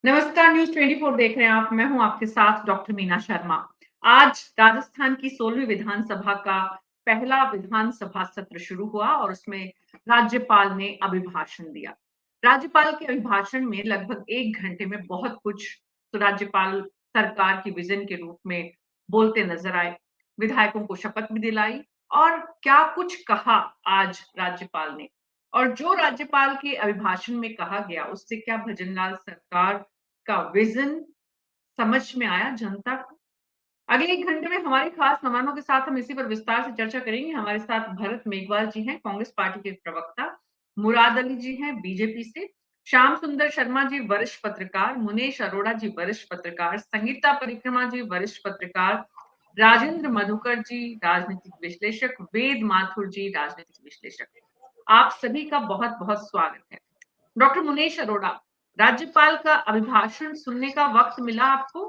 नमस्कार, न्यूज़ 24 देख रहे हैं आप। मैं हूं आपके साथ डॉक्टर मीना शर्मा। आज राजस्थान की 16वीं विधानसभा का पहला विधानसभा सत्र शुरू हुआ और उसमें राज्यपाल ने अभिभाषण दिया। राज्यपाल के अभिभाषण में लगभग 1 घंटे में बहुत कुछ तो राज्यपाल सरकार की विजन के रूप में बोलते नजर आए। विधायकों को शपथ भी दिलाई और क्या कुछ कहा आज राज्यपाल ने। और जो राज्यपाल के अभिभाषण में कहा गया उससे क्या भजनलाल सरकार का विजन समझ में आया जनता को? अगले 1 घंटे में हमारे खास मेहमानों के साथ हम इसी पर विस्तार से चर्चा करेंगे। हमारे साथ भरत मेघवाल जी हैं, कांग्रेस पार्टी के प्रवक्ता, मुराद अली जी हैं बीजेपी से, श्याम सुंदर शर्मा जी वरिष्ठ पत्रकार, मुनेश अरोड़ा जी वरिष्ठ पत्रकार, संगीता परिक्रमा जी वरिष्ठ पत्रकार, राजेंद्र मधुकर जी राजनीतिक विश्लेषक, वेद माथुर जी राजनीतिक विश्लेषक। आप सभी का बहुत-बहुत स्वागत है। डॉक्टर मुनेश अरोड़ा, राज्यपाल का अभिभाषण सुनने का वक्त मिला आपको?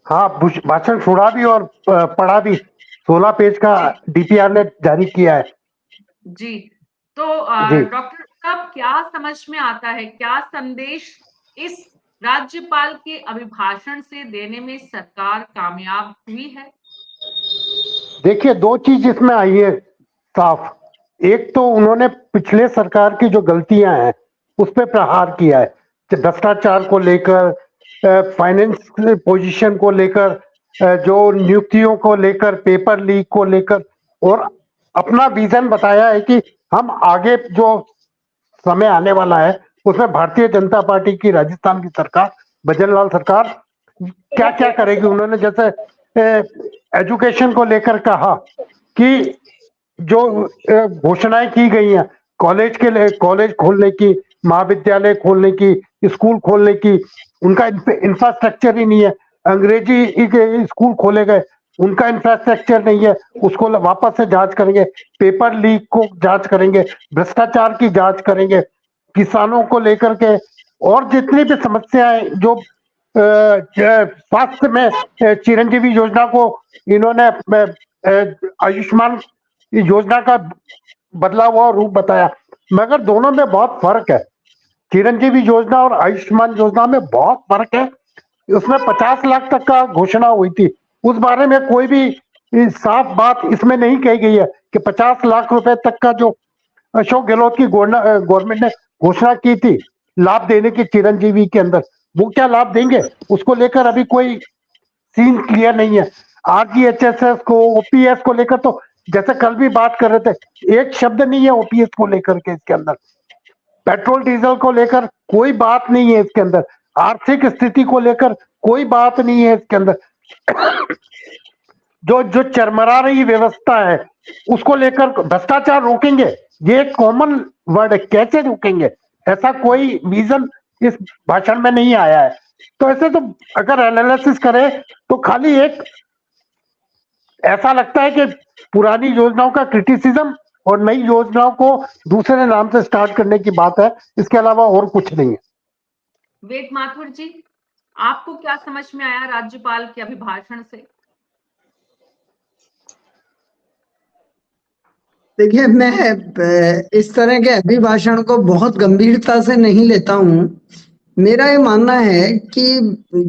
हाँ, भाषण सुना भी और पढ़ा भी। 16 पेज का डीपीआर ने जारी किया है। जी, तो जी, डॉक्टर साहब क्या समझ में आता है, क्या संदेश इस राज्यपाल के अभिभाषण से देने में सरकार कामयाब हुई है? देखिए 2 चीज इसमें आई है साफ। एक तो उन्होंने पिछले सरकार की जो गलतियां हैं उस पर प्रहार किया है कि भ्रष्टाचार को लेकर, फाइनेंस पोजीशन को लेकर, जो नियुक्तियों को लेकर, पेपर लीक को लेकर, और अपना विजन बताया है कि हम आगे जो समय आने वाला है उसमें भारतीय जनता पार्टी की राजस्थान की सरकार, भजनलाल सरकार क्या क्या करेगी। उन्होंने जैसे एजुकेशन को लेकर कहा कि जो घोषणाएं की गई हैं कॉलेज के लिए, कॉलेज खोलने की, महाविद्यालय खोलने की, स्कूल खोलने की, उनका इंफ्रास्ट्रक्चर ही नहीं है। अंग्रेजी के स्कूल खोले गए, उनका इंफ्रास्ट्रक्चर नहीं है, उसको वापस से जांच करेंगे। पेपर लीक को जांच करेंगे, भ्रष्टाचार की जांच करेंगे, किसानों को लेकर के और जितनी भी समस्याएं जो स्वास्थ्य में चिरंजीवी योजना को इन्होंने आयुष्मान योजना का बदला हुआ रूप बताया, मगर दोनों में बहुत फर्क है। चिरंजीवी योजना और आयुष्मान योजना में बहुत फर्क है। उसमें 50 लाख तक का घोषणा हुई थी, उस बारे में कोई भी साफ बात इसमें नहीं कही गई है कि 50 लाख रुपए तक का जो अशोक गहलोत की गवर्नमेंट ने घोषणा की थी लाभ देने की चिरंजीवी के अंदर, वो क्या लाभ देंगे उसको लेकर अभी कोई सीन क्लियर नहीं है। आरजीएचएसएस को, ओपीएस को लेकर तो जैसे कल भी बात कर रहे थे, एक शब्द नहीं है ओपीएस को लेकर के इसके अंदर। पेट्रोल डीजल को लेकर कोई बात नहीं है इसके अंदर। आर्थिक स्थिति को लेकर कोई बात नहीं है इसके अंदर। जो जो चरमरा रही व्यवस्था है उसको लेकर भ्रष्टाचार रोकेंगे, ये एक कॉमन वर्ड है, कैसे रोकेंगे, ऐसा कोई विजन इस भाषण में नहीं आया है। तो ऐसे तो अगर एनालिसिस करें तो खाली एक ऐसा लगता है कि पुरानी योजनाओं का क्रिटिसिज्म और नई योजनाओं को दूसरे नाम से स्टार्ट करने की बात है, इसके अलावा और कुछ नहीं है। वेद माथुर जी, आपको क्या समझ में आया राज्यपाल के अभिभाषण से? देखिए, मैं इस तरह के अभिभाषण को बहुत गंभीरता से नहीं लेता हूँ। मेरा ये मानना है कि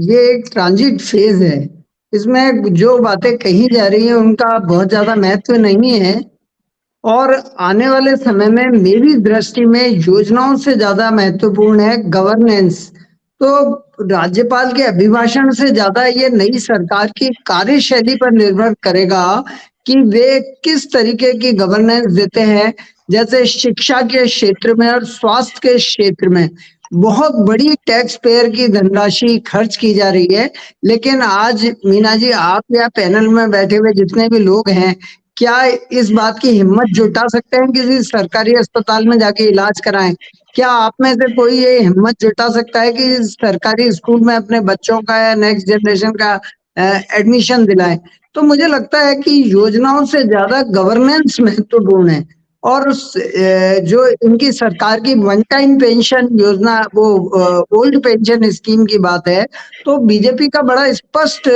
ये एक ट्रांजिट फेज है। इसमें जो बातें कही जा रही है उनका बहुत ज्यादा महत्व नहीं है, और आने वाले समय में मेरी दृष्टि में योजनाओं से ज्यादा महत्वपूर्ण है गवर्नेंस। तो राज्यपाल के अभिभाषण से ज्यादा ये नई सरकार की कार्यशैली पर निर्भर करेगा कि वे किस तरीके की गवर्नेंस देते हैं। जैसे शिक्षा के क्षेत्र में और स्वास्थ्य के क्षेत्र में बहुत बड़ी टैक्स पेयर की धनराशि खर्च की जा रही है, लेकिन आज मीना जी, आप या पैनल में बैठे हुए जितने भी लोग हैं, क्या इस बात की हिम्मत जुटा सकते हैं किसी सरकारी अस्पताल में जाके इलाज कराएं? क्या आप में से कोई ये हिम्मत जुटा सकता है कि सरकारी स्कूल में अपने बच्चों का या नेक्स्ट जनरेशन का एडमिशन दिलाएं? तो मुझे लगता है कि योजनाओं से ज्यादा गवर्नेंस महत्वपूर्ण है। और जो इनकी सरकार की वन टाइम पेंशन योजना, वो ओल्ड पेंशन स्कीम की बात है, तो बीजेपी का बड़ा स्पष्ट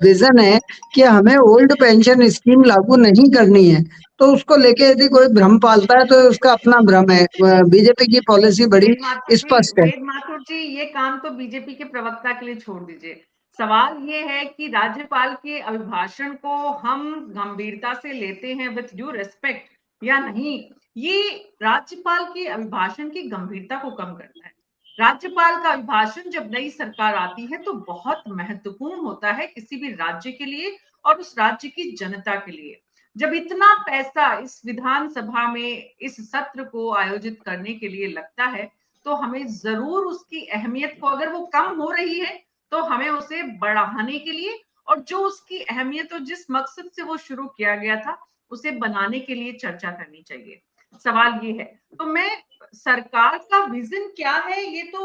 विजन है कि हमें ओल्ड पेंशन स्कीम लागू नहीं करनी है। तो उसको लेके यदि कोई भ्रम पालता है तो उसका अपना भ्रम है। बीजेपी की पॉलिसी बड़ी स्पष्ट है। वेद माथुर जी, ये काम तो बीजेपी के प्रवक्ता के लिए छोड़ दीजिए। सवाल ये है कि राज्यपाल के अभिभाषण को हम गंभीरता से लेते हैं विथ ड्यू रिस्पेक्ट या नहीं, ये राज्यपाल के अभिभाषण की गंभीरता को कम करता है। राज्यपाल का अभिभाषण जब नई सरकार आती है तो बहुत महत्वपूर्ण होता है किसी भी राज्य के लिए और उस राज्य की जनता के लिए। जब इतना पैसा इस विधानसभा में इस सत्र को आयोजित करने के लिए लगता है तो हमें जरूर उसकी अहमियत को, अगर वो कम हो रही है तो हमें उसे बढ़ाने के लिए और जो उसकी अहमियत और जिस मकसद से वो शुरू किया गया था उसे बनाने के लिए चर्चा करनी चाहिए। सवाल ये है, तो मैं सरकार का विजन क्या है ये तो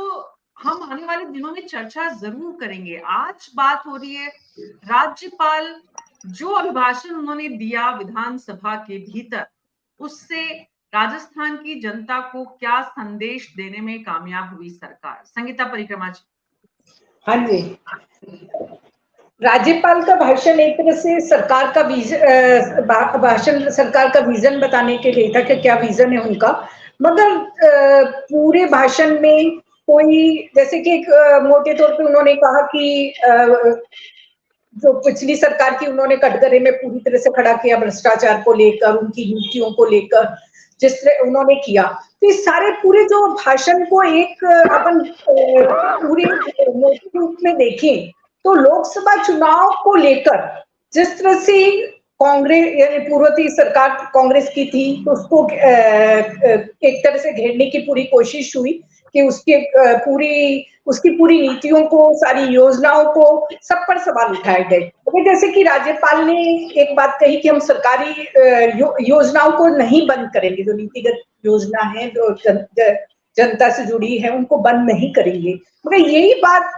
हम आने वाले दिनों में चर्चा जरूर करेंगे। आज बात हो रही है राज्यपाल जो अभिभाषण उन्होंने दिया विधानसभा के भीतर, उससे राजस्थान की जनता को क्या संदेश देने में कामयाब हुई सरकार? संगीता परिक्रमा जी। हाँ जी, राज्यपाल का भाषण एक तरह से सरकार का भाषण सरकार का विजन बताने के लिए था कि क्या विजन है उनका, मगर पूरे भाषण में कोई, जैसे कि मोटे तौर पे उन्होंने कहा कि जो पिछली सरकार की उन्होंने कटघरे में पूरी तरह से खड़ा किया भ्रष्टाचार को लेकर, उनकी नीतियों को लेकर जिस तरह उन्होंने किया, तो इस सारे पूरे जो भाषण को एक अपन पूरे रूप में देखें तो लोकसभा चुनाव को लेकर जिस तरह से कांग्रेस, यानी पूर्ववर्ती सरकार कांग्रेस की थी, तो उसको एक तरह से घेरने की पूरी कोशिश हुई कि उसकी पूरी नीतियों को, सारी योजनाओं को, सब पर सवाल उठाए गए। जैसे कि राज्यपाल ने एक बात कही कि हम सरकारी योजनाओं को नहीं बंद करेंगे, जो नीतिगत योजना है जो जनता से जुड़ी है उनको बंद नहीं करेंगे। मगर यही बात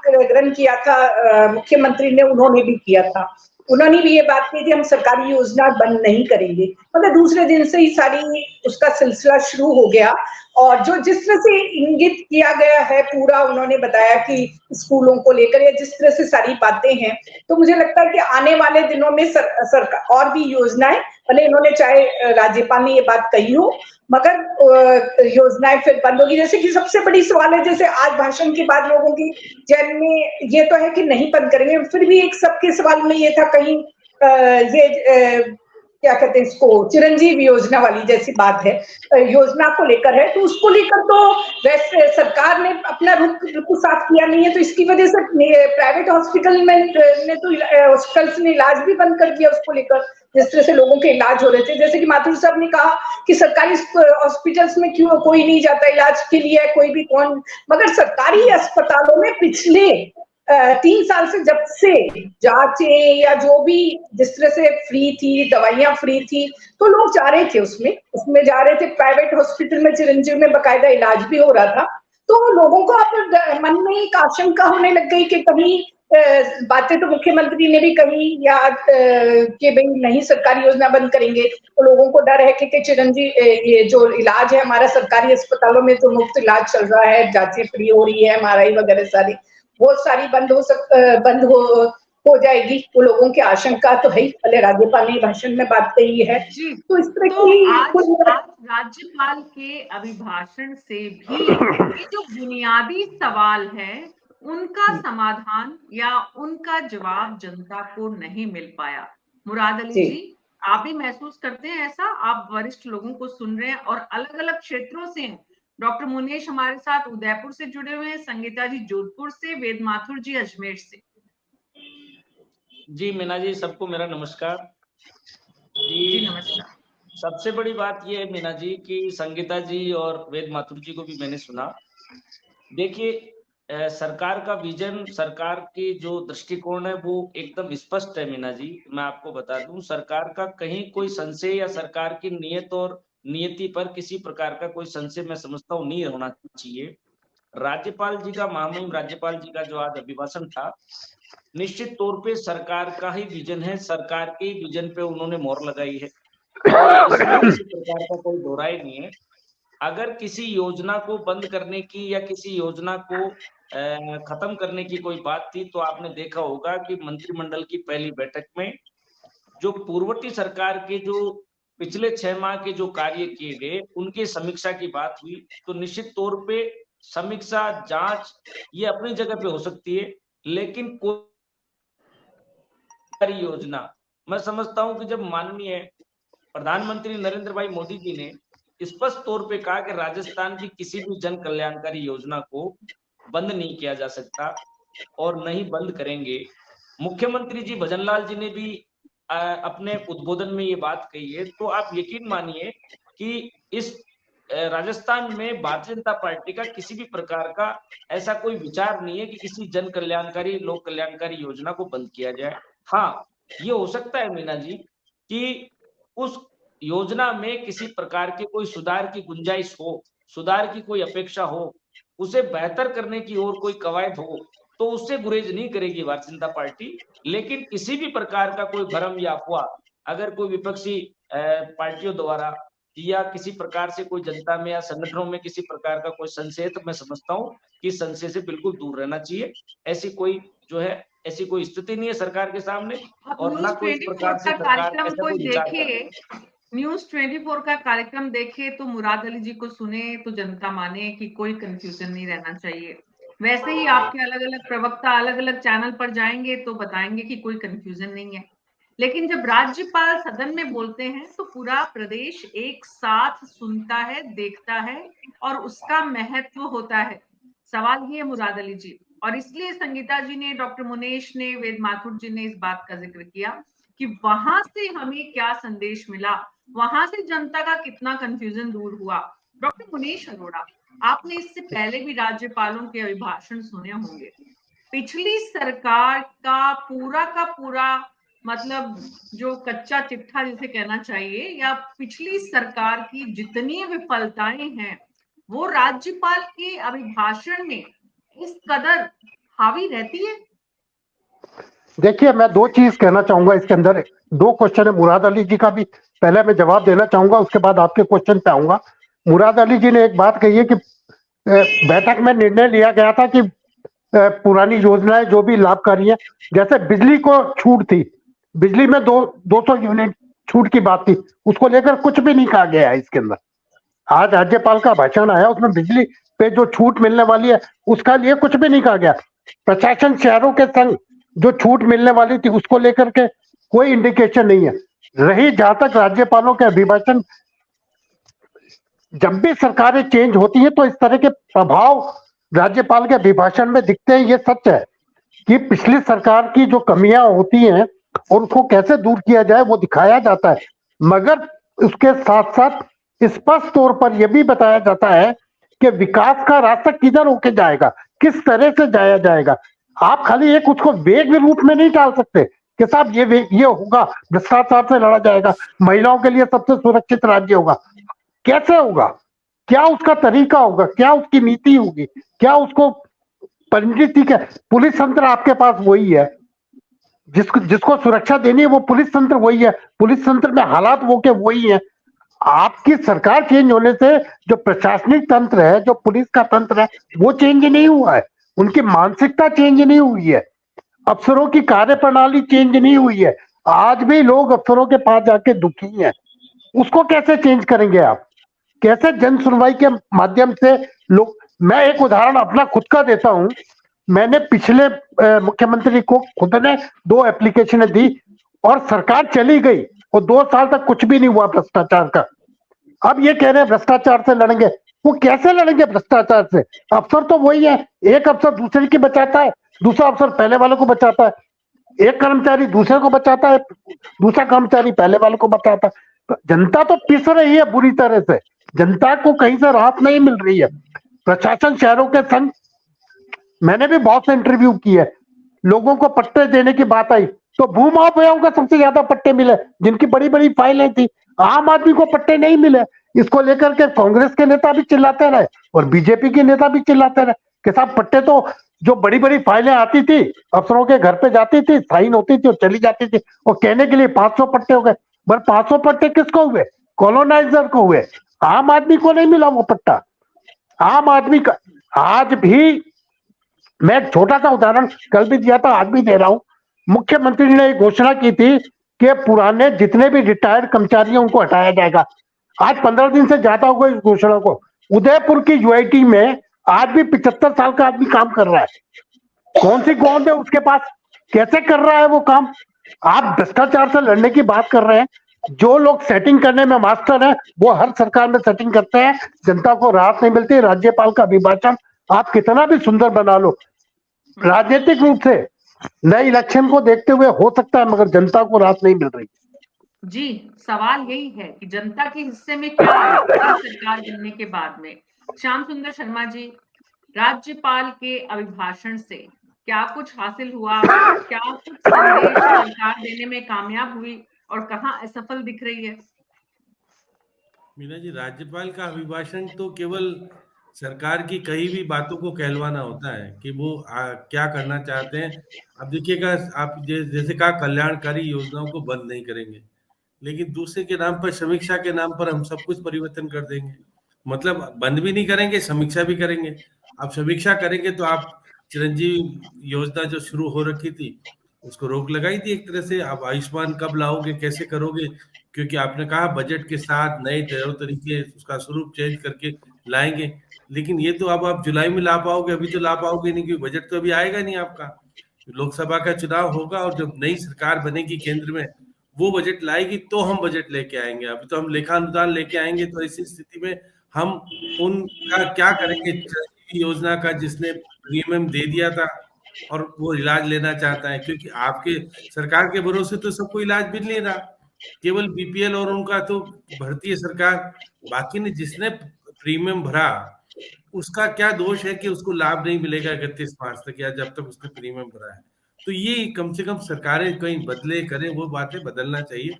ग्रहण किया था मुख्यमंत्री ने, उन्होंने भी किया था, उन्होंने भी ये बात कही कि हम सरकारी योजना बंद नहीं करेंगे। मगर दूसरे दिन से ही सारी उसका सिलसिला शुरू हो गया और जो जिस तरह से इंगित किया गया है पूरा, उन्होंने बताया कि स्कूलों को लेकर या जिस तरह से सारी बातें हैं, तो मुझे लगता है कि आने वाले दिनों में सरकार और भी योजनाएं, भले इन्होंने चाहे राज्यपाल ने ये बात कही हो, मगर योजनाएं फिर बंद होगी। जैसे कि सबसे बड़ी सवाल है, जैसे आज भाषण के बाद लोगों की जहन में ये तो है कि नहीं बंद करेंगे, फिर भी एक सबके सवाल में ये था कहीं ये क्या कहते हैं इसको, चिरंजीव योजना वाली जैसी बात है, योजना को लेकर है, तो उसको लेकर तो वैसे सरकार ने अपना रुख बिल्कुल साफ किया नहीं है, तो इसकी वजह से प्राइवेट हॉस्पिटल में ने तो हॉस्पिटल्स ने इलाज भी बंद कर दिया उसको लेकर, जिस तरह से लोगों के इलाज हो रहे थे। जैसे कि माथुर साहब ने कहा कि सरकारी हॉस्पिटल्स में क्यों कोई नहीं जाता इलाज के लिए, कोई भी कौन, मगर सरकारी अस्पतालों में पिछले 3 साल से जब से जांचें या जो भी जिस तरह से फ्री थी, दवाइयां फ्री थी, तो लोग जा रहे थे उसमें जा रहे थे। प्राइवेट हॉस्पिटल में, चिरंजीव में बकायदा इलाज भी हो रहा था। तो लोगों को अब मन में एक आशंका होने लग गई कि कहीं बातें तो मुख्यमंत्री ने भी कही या कि भाई नहीं सरकारी योजना बंद करेंगे, तो लोगों को डर है कि चिरंजीव ये जो इलाज है हमारा सरकारी अस्पतालों में, जो मुफ्त इलाज चल रहा है, जांचें फ्री हो रही है, MRI वगैरह सारी, वो सारी बंद हो जाएगी। वो लोगों की आशंका तो है, भले राज्यपाल ने भाषण में बात कही है। तो इस तरह की आज राज्यपाल के अभिभाषण से भी ये जो बुनियादी सवाल है उनका समाधान या उनका जवाब जनता को नहीं मिल पाया। मुराद अली जी, आप भी महसूस करते हैं ऐसा? आप वरिष्ठ लोगों को सुन रहे हैं और अलग अलग क्षेत्रों से हैं। डॉक्टर मुनेश हमारे साथ उदयपुर से जुड़े हुए हैं, संगीता जी जोधपुर से, वेद माथुर जी अजमेर से। जी मीना जी, सबको मेरा नमस्कार जी। नमस्कार। सबसे बड़ी बात यह है मीना जी कि संगीता जी और वेद माथुर जी को भी मैंने सुना। देखिए, सरकार का विजन, सरकार की जो दृष्टिकोण है वो एकदम स्पष्ट है मीना जी। मैं आपको बता दूं, सरकार का कहीं कोई संशय या सरकार की नीयत और नियति पर किसी प्रकार का कोई संशय मैं समझता हूँ नहीं होना चाहिए। राज्यपाल जी का, महामहिम राज्यपाल जी का जो आज अभिभाषण था, निश्चित तौर पे सरकार का ही विजन है, सरकार के विजन पे उन्होंने मोहर लगाई है। और इसमें किसी प्रकार का कोई दो राय नहीं है। अगर किसी योजना को बंद करने की या किसी योजना को खत्म करने की कोई बात थी, तो आपने देखा होगा कि मंत्रिमंडल की पहली बैठक में जो पूर्ववर्ती सरकार के जो पिछले 6 माह के जो कार्य किए गए, उनकी समीक्षा की बात हुई। तो निश्चित तौर पे समीक्षा, जांच ये अपनी जगह पे हो सकती है, लेकिन कोई योजना, मैं समझता हूं कि जब माननीय प्रधानमंत्री नरेंद्र भाई मोदी जी ने स्पष्ट तौर पे कहा कि राजस्थान की किसी भी जन कल्याणकारी योजना को बंद नहीं किया जा सकता और नहीं बंद करेंगे। मुख्यमंत्री जी भजनलाल जी ने भी अपने उद्बोधन में ये बात कही है। तो आप यकीन मानिए कि इस राजस्थान में भारतीय जनता पार्टी का किसी भी प्रकार का ऐसा कोई विचार नहीं है कि किसी जन कल्याणकारी, लोक कल्याणकारी योजना को बंद किया जाए। हाँ, ये हो सकता है मीना जी कि उस योजना में किसी प्रकार के कोई सुधार की गुंजाइश हो, सुधार की कोई अपेक्षा हो, उसे बेहतर करने की ओर कोई कवायद हो, तो उससे गुरेज नहीं करेगी भारतीय जनता पार्टी। लेकिन किसी भी प्रकार का कोई भ्रम या अफवाह अगर कोई विपक्षी पार्टियों द्वारा या किसी प्रकार से कोई जनता में या संगठनों में किसी प्रकार का कोई संशय, तो मैं समझता हूँ कि संशय से बिल्कुल दूर रहना चाहिए। ऐसी कोई जो है ऐसी कोई स्थिति नहीं है सरकार के सामने, और ना कोई इस प्रकार से सरकार ऐसा कोई विचार कर रही है। न्यूज़ 24 का कार्यक्रम देखे तो मुराद अली जी को सुने तो जनता माने कि कोई कंफ्यूजन नहीं रहना चाहिए। वैसे ही आपके अलग अलग प्रवक्ता अलग अलग चैनल पर जाएंगे तो बताएंगे कि कोई कंफ्यूजन नहीं है। लेकिन जब राज्यपाल सदन में बोलते हैं तो पूरा प्रदेश एक साथ सुनता है, देखता है और उसका महत्व होता है। सवाल ये है मुराद अली जी, और इसलिए संगीता जी ने, डॉक्टर मुनेश ने, वेद माथुर जी ने इस बात का जिक्र किया कि वहां से हमें क्या संदेश मिला, वहां से जनता का कितना कंफ्यूजन दूर हुआ। डॉक्टर मुनीश अरोड़ा, आपने इससे पहले भी राज्यपालों के अभिभाषण सुने होंगे। पिछली सरकार का पूरा मतलब जो कच्चा चिट्ठा जिसे कहना चाहिए, या पिछली सरकार की जितनी विफलताएं हैं वो राज्यपाल के अभिभाषण में इस कदर हावी रहती है। देखिए, मैं दो चीज कहना चाहूंगा इसके अंदर। दो क्वेश्चन है मुराद अली जी का भी, पहले मैं जवाब देना चाहूंगा, उसके बाद आपके क्वेश्चन पे आऊंगा। मुराद अली जी ने एक बात कही है कि बैठक में निर्णय लिया गया था कि पुरानी योजनाएं जो भी लाभकारी है, जैसे बिजली को छूट थी, बिजली में 200 यूनिट छूट की बात थी, उसको लेकर कुछ भी नहीं कहा गया है इसके अंदर। आज राज्यपाल का भाषण आया, उसमें बिजली पे जो छूट मिलने वाली है उसका लिए कुछ भी नहीं कहा गया। प्रशासन शहरों के संग जो छूट मिलने वाली थी उसको लेकर के कोई इंडिकेशन नहीं है। रही जहां तक राज्यपालों के अभिभाषण, जब भी सरकारें चेंज होती है तो इस तरह के प्रभाव राज्यपाल के अभिभाषण में दिखते हैं। ये सच है कि पिछली सरकार की जो कमियां होती हैं और उसको कैसे दूर किया जाए वो दिखाया जाता है, मगर उसके साथ साथ स्पष्ट तौर पर यह भी बताया जाता है कि विकास का रास्ता किधर होके जाएगा, किस तरह से जाया जाएगा। आप खाली एक उसको वेग रूप में नहीं डाल सकते कि साहब ये होगा, भ्रष्टाचार से लड़ा जाएगा, महिलाओं के लिए सबसे सुरक्षित राज्य होगा। कैसे होगा? क्या उसका तरीका होगा? क्या उसकी नीति होगी? क्या उसको परिणति के? पुलिस तंत्र आपके पास वही है, जिसको सुरक्षा देनी है वो पुलिस तंत्र वही है, पुलिस तंत्र में हालात वो के वही है। आपकी सरकार चेंज होने से जो प्रशासनिक तंत्र है, जो पुलिस का तंत्र है, वो चेंज नहीं हुआ है। उनकी मानसिकता चेंज नहीं हुई है, अफसरों की कार्य प्रणाली चेंज नहीं हुई है। आज भी लोग अफसरों के पास जाके दुखी हैं। उसको कैसे चेंज करेंगे आप? कैसे जन सुनवाई के माध्यम से लोग? मैं एक उदाहरण अपना खुद का देता हूं। मैंने पिछले मुख्यमंत्री को खुद ने 2 एप्लीकेशन दी और सरकार चली गई और 2 साल तक कुछ भी नहीं हुआ भ्रष्टाचार का। अब ये कह रहे हैं भ्रष्टाचार से लड़ेंगे। वो कैसे लड़ेंगे भ्रष्टाचार से? अफसर तो वही है, एक अफसर दूसरे की बचाता है, दूसरा अफसर पहले वालों को बचाता है, एक कर्मचारी दूसरे को बचाता है, दूसरा कर्मचारी पहले वालों को बचाता है। तो जनता तो पिस रही है बुरी तरह से, जनता को कहीं से राहत नहीं मिल रही है। प्रशासन शहरों के संग, मैंने भी बहुत से इंटरव्यू किए, लोगों को पट्टे देने की बात आई तो भूमाफियाओं को सबसे ज्यादा पट्टे मिले, जिनकी बड़ी बड़ी फाइलें थी। आम आदमी को पट्टे नहीं मिले। इसको लेकर के कांग्रेस के नेता भी चिल्लाते रहे और बीजेपी के नेता भी चिल्लाते रहे कि साहब पट्टे तो, जो बड़ी बड़ी फाइलें आती थी अफसरों के घर पे जाती थी, साइन होती थी और चली जाती थी, और कहने के लिए 500 पट्टे हो गए। पर 500 पट्टे किसको हुए? कॉलोनाइजर को हुए, आम आदमी को नहीं मिला वो पट्टा। आम आदमी का आज भी, मैं एक छोटा सा उदाहरण कल भी दिया था, आज भी दे रहा हूं। मुख्यमंत्री ने घोषणा की थी कि पुराने जितने भी रिटायर्ड कर्मचारी हैं उनको हटाया जाएगा। आज 15 दिन से ज्यादा हो गए इस घोषणा को। उदयपुर की यूआईटी में आज भी 75 साल का आदमी काम कर रहा है। कौन सी गोंद है उसके पास? कैसे कर रहा है वो काम? आप भ्रष्टाचार से लड़ने की बात कर रहे हैं। जो लोग सेटिंग करने में मास्टर हैं वो हर सरकार में सेटिंग करते हैं, जनता को राहत नहीं मिलती। राज्यपाल का अभिभाषण आप कितना भी सुंदर बना लो, राजनीतिक रूप से नए इलेक्शन को देखते हुए हो सकता है, मगर जनता को राहत नहीं मिल रही। जी, सवाल यही है कि जनता के हिस्से में क्या आएगा सरकार बनने के बाद में। श्याम सुंदर शर्मा जी, राज्यपाल के अभिभाषण से क्या कुछ हासिल हुआ? क्या कुछ संदेश सरकार देने में कामयाब हुई और कहाँ असफल दिख रही है? मीना जी, राज्यपाल का अभिभाषण तो केवल सरकार की कई भी बातों को कहलवाना होता है कि वो क्या करना चाहते हैं। अब देखिएगा, आप जैसे कहा कल्याणकारी योजनाओं को बंद नहीं करेंगे, लेकिन दूसरे के नाम पर, समीक्षा के नाम पर हम सब कुछ परिवर्तन कर देंगे। मतलब बंद भी नहीं करेंगे, समीक्षा भी करेंगे। आप समीक्षा करेंगे तो आप चिरंजीवी योजना जो शुरू हो रखी थी उसको रोक लगाई थी एक तरह से। आप आयुष्मान कब लाओगे, कैसे करोगे? क्योंकि आपने कहा बजट के साथ नए तौर तरीके उसका स्वरूप चेंज करके लाएंगे, लेकिन ये तो अब आप जुलाई में ला पाओगे, अभी तो ला पाओगे नहीं, क्योंकि बजट तो अभी आएगा नहीं आपका। लोकसभा का चुनाव होगा और जब नई सरकार बनेगी केंद्र में, वो बजट लाएगी तो हम बजट लेके आएंगे। अभी तो हम लेखा अनुदान लेके आएंगे, तो ऐसी स्थिति में हम उनका क्या करेंगे? चिरंजीवी योजना का जिसने प्रीमियम दे दिया था और वो इलाज लेना चाहता है, क्योंकि आपके सरकार के भरोसे तो सबको इलाज मिल नहीं रहा, केवल बीपीएल और उनका तो भरती है सरकार। बाकी ने जिसने प्रीमियम भरा उसका क्या दोष है कि उसको लाभ नहीं मिलेगा 31 मार्च तक, या जब तक उसने प्रीमियम भरा है? तो ये कम से कम सरकारें कहीं बदले करें, वो बातें बदलना चाहिए।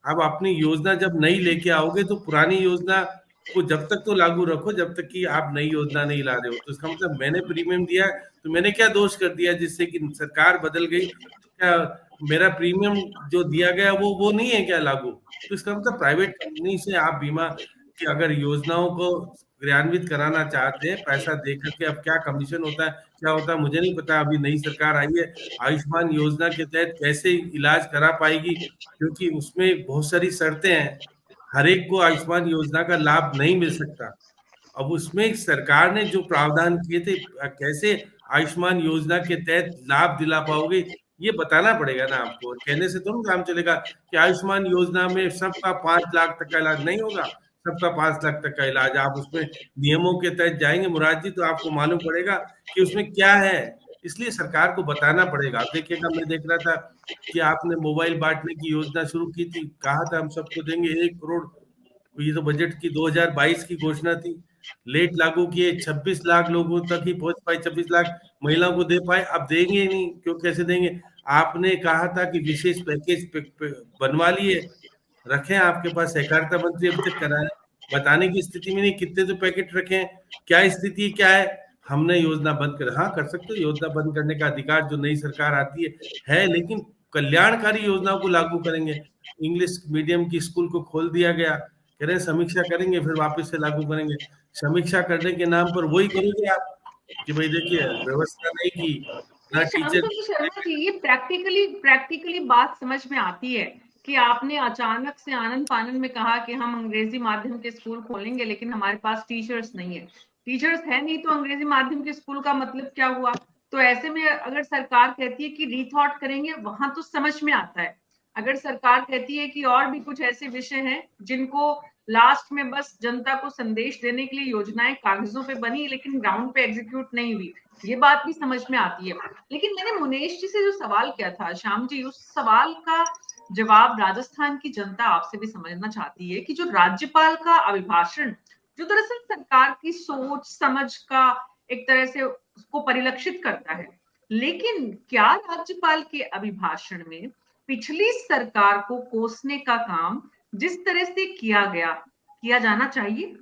अब अपनी योजना जब नई लेके आओगे तो पुरानी योजना को जब तक तो लागू रखो जब तक कि आप नई योजना नहीं ला रहे हो। तो इसका मतलब मैंने प्रीमियम दिया तो मैंने क्या दोष कर दिया जिससे कि सरकार बदल गई? तो क्या मेरा प्रीमियम जो दिया गया वो नहीं है क्या लागू? तो इसका मतलब प्राइवेट कंपनी से आप बीमा की अगर योजनाओं को क्रियान्वित कराना चाहते हैं पैसा दे करके, अब क्या कमीशन होता है क्या होता है मुझे नहीं पता। अभी नई सरकार आई है, आयुष्मान योजना के तहत कैसे इलाज करा पाएगी, क्योंकि उसमें बहुत सारी शर्तें हैं, हर एक को आयुष्मान योजना का लाभ नहीं मिल सकता। अब उसमें सरकार ने जो प्रावधान किए थे, कैसे आयुष्मान योजना के तहत लाभ दिला पाओगे ये बताना पड़ेगा ना आपको। कहने से तो नहीं काम चलेगा कि आयुष्मान योजना में सबका 5 लाख तक का इलाज नहीं होगा, सबका 5 लाख तक का इलाज। आप उसमें नियमों के तहत जाएंगे मुराद जी तो आपको मालूम पड़ेगा कि उसमें क्या है, इसलिए सरकार को बताना पड़ेगा। आप देखिएगा, मैं देख रहा था कि आपने मोबाइल बांटने की योजना शुरू की थी, कहा था हम सबको देंगे 1 करोड़, ये तो बजट की 2022 की घोषणा थी, लेट लागू किए, 26 लाख लोगों तक ही पहुंच पाए, 26 लाख महिलाओं को दे पाए। अब देंगे ही नहीं, क्यों कैसे देंगे? आपने कहा था कि विशेष पैकेज बनवा लिए, रखे आपके पास, सहकारिता मंत्री अभी तक कराए बताने की स्थिति में नहीं, कितने तो पैकेट रखे, क्या स्थिति क्या है? हमने योजना बंद कर, हाँ कर सकते हो, योजना बंद करने का अधिकार जो नई सरकार आती है, लेकिन कल्याणकारी योजनाओं को लागू करेंगे। इंग्लिश मीडियम की स्कूल को खोल दिया गया, कह रहे हैं समीक्षा करेंगे फिर वापस से लागू करेंगे। समीक्षा करने के नाम पर वही करोगे आप कि भाई देखिए व्यवस्था नहीं की ना टीचर। शर्मा जी, ये प्रैक्टिकली बात समझ में आती है कि आपने अचानक से आनंद फानंद में कहा कि हम अंग्रेजी माध्यम के स्कूल खोलेंगे, लेकिन हमारे पास टीचर्स नहीं है। टीचर्स है नहीं तो अंग्रेजी माध्यम के स्कूल का मतलब क्या हुआ? तो ऐसे में अगर सरकार कहती है कि रीथॉट करेंगे, वहां तो समझ में आता है। अगर सरकार कहती है कि और भी कुछ ऐसे विषय हैं जिनको लास्ट में बस जनता को संदेश देने के लिए योजनाएं कागजों पे बनी लेकिन ग्राउंड पे एग्जीक्यूट नहीं हुई, ये बात भी समझ में आती है। लेकिन मैंने मुनेश जी से जो सवाल किया था, श्याम जी, उस सवाल का जवाब राजस्थान की जनता आपसे भी समझना चाहती है कि जो राज्यपाल का अभिभाषण, जो दरअसल सरकार की सोच समझ का एक तरह से उसको परिलक्षित करता है, लेकिन क्या राज्यपाल के अभिभाषण में पिछली सरकार को कोसने का काम जिस तरह से किया जाना चाहिए?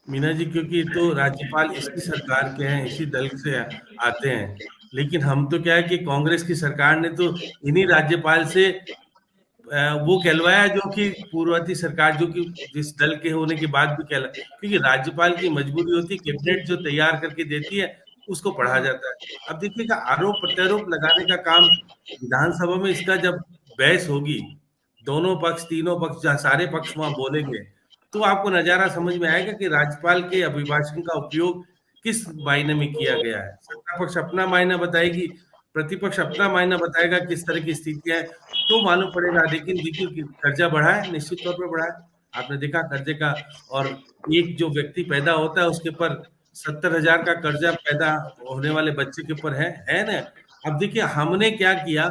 मीना जी, क्योंकि तो राज्यपाल इसी सरकार के हैं, इसी दल से आते हैं, लेकिन हम तो क्या है कि कांग्रेस की सरकार ने तो इन्हीं राज्यपाल से वो कहलवाया जो कि पूर्ववर्ती सरकार जो कि जिस दल के होने के बाद भी कहला, क्योंकि राज्यपाल की मजबूरी होती है, कैबिनेट जो तैयार करके देती है उसको पढ़ा जाता है। अब देखिएगा, आरोप प्रत्यारोप लगाने का काम विधानसभा में, इसका जब बहस होगी, दोनों पक्ष तीनों पक्ष जहाँ सारे पक्ष वहां बोलेंगे, तो आपको नजारा समझ में आएगा कि राज्यपाल के अभिभाषण का उपयोग किस मायने में किया गया है। सत्ता पक्ष अपना मायना बताएगी, प्रतिपक्ष अपना मायना बताएगा किस तरह की स्थिति है, तो मालूम पड़ेगा। लेकिन देखिए कि कर्जा बढ़ा है, निश्चित तौर पर बढ़ा है। आपने देखा कर्जे का, और एक जो व्यक्ति पैदा होता है उसके ऊपर 70,000 का कर्जा पैदा होने वाले बच्चे के ऊपर है ना। अब देखिए हमने क्या किया,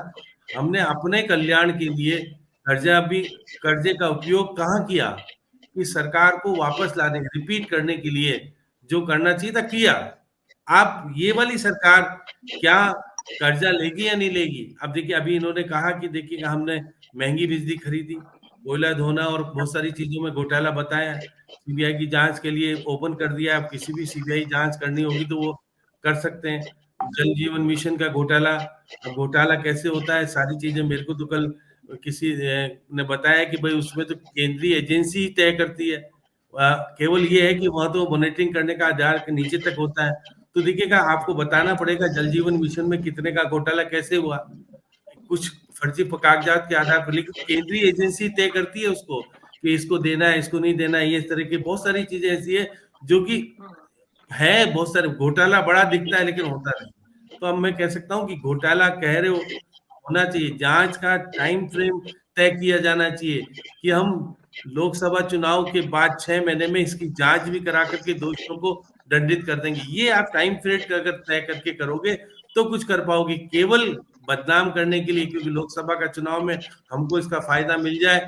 हमने अपने कल्याण के लिए कर्जे का उपयोग कहाँ किया, कि सरकार को वापस लाने, रिपीट करने के लिए जो करना चाहिए था किया। आप ये वाली सरकार क्या कर्जा लेगी या नहीं लेगी? अब देखिए अभी इन्होंने कहा कि देखिएगा हमने महंगी बिजली खरीदी, कोयला धोना और बहुत सारी चीजों में घोटाला बताया, सीबीआई की जांच के लिए ओपन कर दिया। अब किसी भी सीबीआई जांच करनी होगी तो वो कर सकते हैं। जल जीवन मिशन का घोटाला, अब घोटाला कैसे होता है, सारी चीजें मेरे को तो कल किसी ने बताया कि भाई उसमें तो केंद्रीय एजेंसी ही तय करती है। केवल ये है कि वहां तो मॉनिटरिंग करने का आधार नीचे तक होता है। तो देखिएगा आपको बताना पड़ेगा जल जीवन मिशन में कितने का घोटाला कैसे हुआ, कुछ फर्जी कागजात के आधार पर, लेकिन केंद्रीय एजेंसी तय करती है उसको कि इसको देना है, इसको नहीं देना है। ये इस तरह की बहुत सारी चीजें ऐसी है जो कि है, बहुत सारे घोटाला बड़ा दिखता है लेकिन होता नहीं। तो अब मैं कह सकता हूँ कि घोटाला कह रहे हो, होना चाहिए, जांच का टाइम फ्रेम तय किया जाना चाहिए कि हम लोकसभा चुनाव के बाद 6 महीने में इसकी जांच भी करा करके दोषियों को दंडित कर देंगे। ये आप टाइम फ्रेम अगर तय करके करोगे तो कुछ कर पाओगे। केवल बदनाम करने के लिए, क्योंकि लोकसभा का चुनाव में हमको इसका फायदा मिल जाए,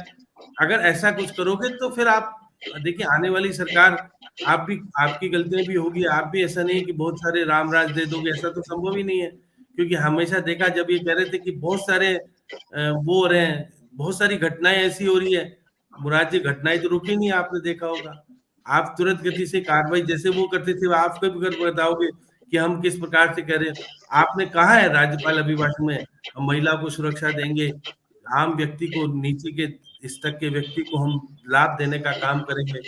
अगर ऐसा कुछ करोगे तो फिर आप देखिए आने वाली सरकार, आप भी, आपकी गलतियां भी होगी, आप भी, ऐसा नहीं है कि बहुत सारे राम राज दे दोगे, ऐसा तो संभव ही नहीं है। क्योंकि हमेशा देखा, जब ये कह रहे थे कि बहुत सारे वो हो रहे हैं, बहुत सारी घटनाएं ऐसी हो रही है, मुराद जी घटनाएं तो रुकी नहीं, आपने देखा होगा। आप तुरंत गति से कार्रवाई जैसे वो करते थे आप भी कर बताओगे कि हम किस प्रकार से करें। आपने कहा है राज्यपाल अभिभाषण में हम महिला को सुरक्षा देंगे, आम व्यक्ति को, नीचे के स्तर के व्यक्ति को हम लाभ देने का काम करेंगे,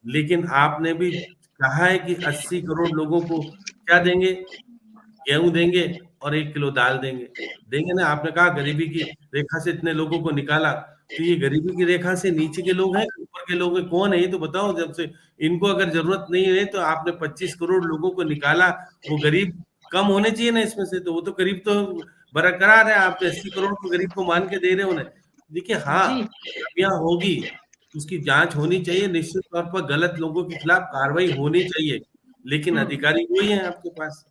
लेकिन आपने भी कहा है कि 80 करोड़ लोगों को क्या देंगे, गेहूं देंगे और 1 किलो दाल देंगे ना। आपने कहा गरीबी की रेखा से इतने लोगों को निकाला, तो ये गरीबी की रेखा से नीचे के लोग हैं, ऊपर के लोग हैं, कौन है ये तो बताओ। जब से इनको अगर जरूरत नहीं है तो आपने 25 करोड़ लोगों को निकाला, वो गरीब कम होने चाहिए ना इसमें से, तो वो तो गरीब तो बरकरार है। आप 80 करोड़ को गरीब को मान के दे रहे हो उन्हें। देखिए हाँ, यहाँ होगी, उसकी जांच होनी चाहिए, निश्चित तौर पर गलत लोगों के खिलाफ कार्रवाई होनी चाहिए, लेकिन अधिकारी वही है आपके पास।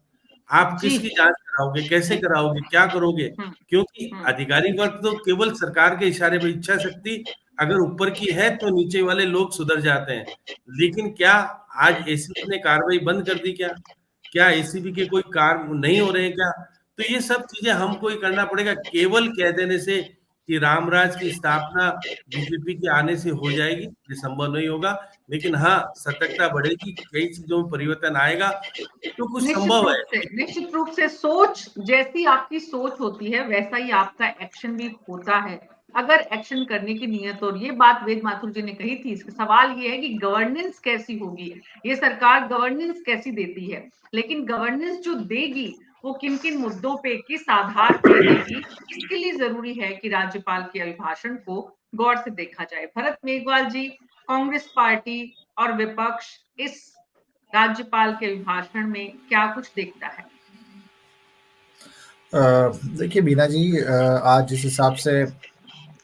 आप किसकी जांच कराओगे, कैसे कराओगे, क्या करोगे? क्योंकि अधिकारी वर्ग तो केवल सरकार के इशारे पर, इच्छा शक्ति अगर ऊपर की है तो नीचे वाले लोग सुधर जाते हैं। लेकिन क्या आज एसीपी ने कार्रवाई बंद कर दी क्या एसीपी के कोई कार्य नहीं हो रहे हैं क्या? तो ये सब चीजें हमको ही करना पड़ेगा। केवल कह देने से कि रामराज की स्थापना बीजेपी के आने से हो जाएगी, ये संभव नहीं होगा। लेकिन हाँ, सतर्कता बढ़ेगी, कई चीजों में परिवर्तन आएगा, तो कुछ संभव है। निश्चित रूप से सोच, जैसी आपकी सोच होती है वैसा ही आपका एक्शन भी होता है, अगर एक्शन करने की नियत। और ये बात वेद माथुर जी ने कही थी, इसका सवाल ये है कि गवर्नेंस कैसी होगी, ये सरकार गवर्नेंस कैसी देती है, लेकिन गवर्नेंस जो देगी वो किन किन मुद्दों पे, किस आधार पर देगी, इसके लिए जरूरी है कि राज्यपाल के अभिभाषण को गौर से देखा जाए। भरत मेघवाल जी, कांग्रेस पार्टी और विपक्ष इस राज्यपाल के अभिभाषण में क्या कुछ देखता है? देखिए बीना जी, आज जिस हिसाब से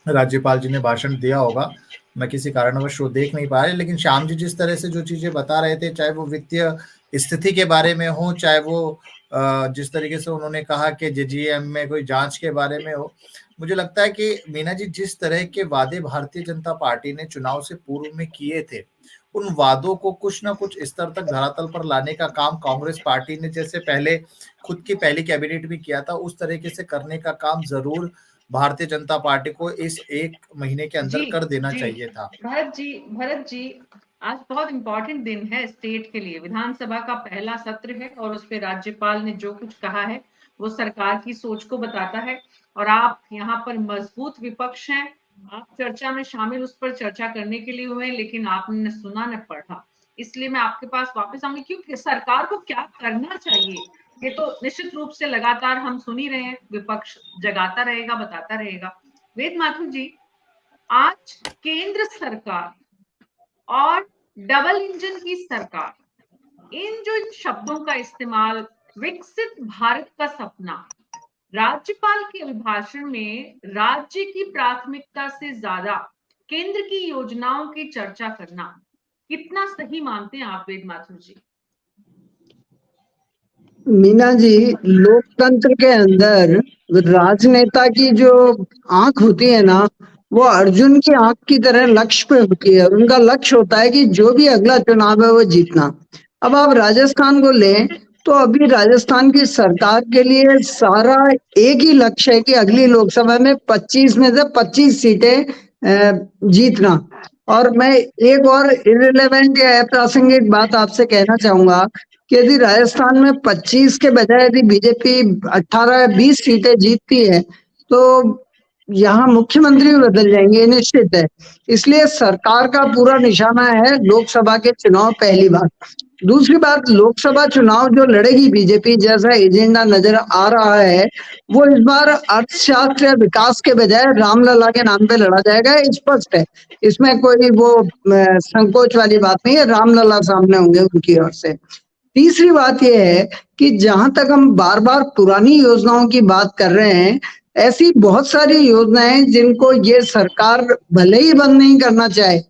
राज्यपाल जी ने भाषण दिया होगा, मैं किसी कारणवश वो देख नहीं पाया, लेकिन श्याम जी जिस तरह से जो चीजें बता रहे थे, चाहे वो वित्तीय स्थिति के बारे में हो, चाहे वो जिस तरीके से उन्होंने कहा कि जेजीएम में कोई जांच के बारे में हो, मुझे लगता है कि मीना जी जिस तरह के वादे भारतीय जनता पार्टी ने चुनाव से पूर्व में किए थे, उन वादों को कुछ ना कुछ स्तर तक धरातल पर लाने का काम कांग्रेस पार्टी ने, जैसे पहले खुद की पहली कैबिनेट भी किया था, उस तरीके से करने का काम जरूर भारतीय जनता पार्टी को इस 1 महीने के अंदर कर देना चाहिए था। भरत जी, आज बहुत इंपॉर्टेंट दिन है स्टेट के लिए, विधानसभा का पहला सत्र है और उस पर राज्यपाल ने जो कुछ कहा है वो सरकार की सोच को बताता है। और आप यहाँ पर मजबूत विपक्ष हैं, आप चर्चा में शामिल उस पर चर्चा करने के लिए हुए, लेकिन आपने सुना न पढ़ा, इसलिए मैं आपके पास वापस आऊंगी। क्योंकि सरकार को क्या करना चाहिए ये तो निश्चित रूप से लगातार हम सुन ही रहे हैं, विपक्ष जगाता रहेगा, बताता रहेगा। वेद माथुर जी, आज केंद्र सरकार और डबल इंजन की सरकार, इन शब्दों का इस्तेमाल, विकसित भारत का सपना, राज्यपाल के अभिभाषण में राज्य की प्राथमिकता से ज्यादा केंद्र की योजनाओं की चर्चा करना कितना सही मानते हैं आप, वेद माथुर जी? मीना जी, लोकतंत्र के अंदर राजनेता की जो आंख होती है ना, वो अर्जुन की आंख की तरह लक्ष्य पे होती है। उनका लक्ष्य होता है कि जो भी अगला चुनाव है वो जीतना। अब आप राजस्थान को लें तो अभी राजस्थान की सरकार के लिए सारा एक ही लक्ष्य है कि अगली लोकसभा में 25 में से 25 सीटें जीतना। और मैं एक और इररिलेवेंट या अप्रासंगिक बात आपसे कहना चाहूंगा कि यदि राजस्थान में 25 के बजाय यदि बीजेपी 18-20 सीटें जीतती है तो यहाँ मुख्यमंत्री भी बदल जाएंगे, ये निश्चित है। इसलिए सरकार का पूरा निशाना है लोकसभा के चुनाव, पहली बात। दूसरी बात, लोकसभा चुनाव जो लड़ेगी बीजेपी, जैसा एजेंडा नजर आ रहा है, वो इस बार अर्थशास्त्र या विकास के बजाय रामलला के नाम पे लड़ा जाएगा, स्पष्ट है। इसमें कोई वो संकोच वाली बात नहीं है, रामलला सामने होंगे उनकी ओर से। तीसरी बात यह है कि जहां तक हम बार बार पुरानी योजनाओं की बात कर रहे हैं, ऐसी बहुत सारी योजनाएं जिनको ये सरकार भले ही बंद नहीं करना चाहे,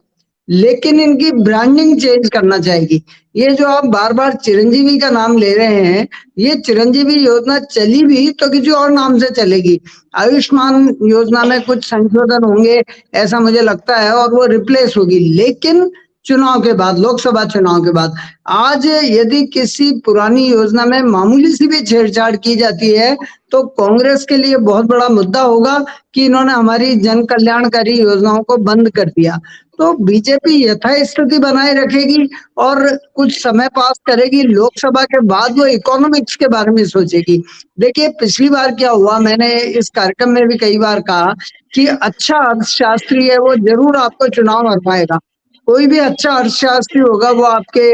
लेकिन इनकी ब्रांडिंग चेंज करना चाहेगी। ये जो आप बार बार चिरंजीवी का नाम ले रहे हैं, ये चिरंजीवी योजना चली भी तो किसी और नाम से चलेगी। आयुष्मान योजना में कुछ संशोधन होंगे ऐसा मुझे लगता है, और वो रिप्लेस होगी, लेकिन चुनाव के बाद, लोकसभा चुनाव के बाद। आज यदि किसी पुरानी योजना में मामूली सी भी छेड़छाड़ की जाती है तो कांग्रेस के लिए बहुत बड़ा मुद्दा होगा कि इन्होंने हमारी जन कल्याणकारी योजनाओं को बंद कर दिया। तो बीजेपी यथास्थिति बनाए रखेगी और कुछ समय पास करेगी। लोकसभा के बाद वो इकोनॉमिक्स के बारे में सोचेगी। देखिए, पिछली बार क्या हुआ, मैंने इस कार्यक्रम में भी कई बार कहा कि अच्छा अर्थशास्त्री है वो जरूर आपको चुनाव हरवाएगा। कोई भी अच्छा अर्थशास्त्री होगा वो आपके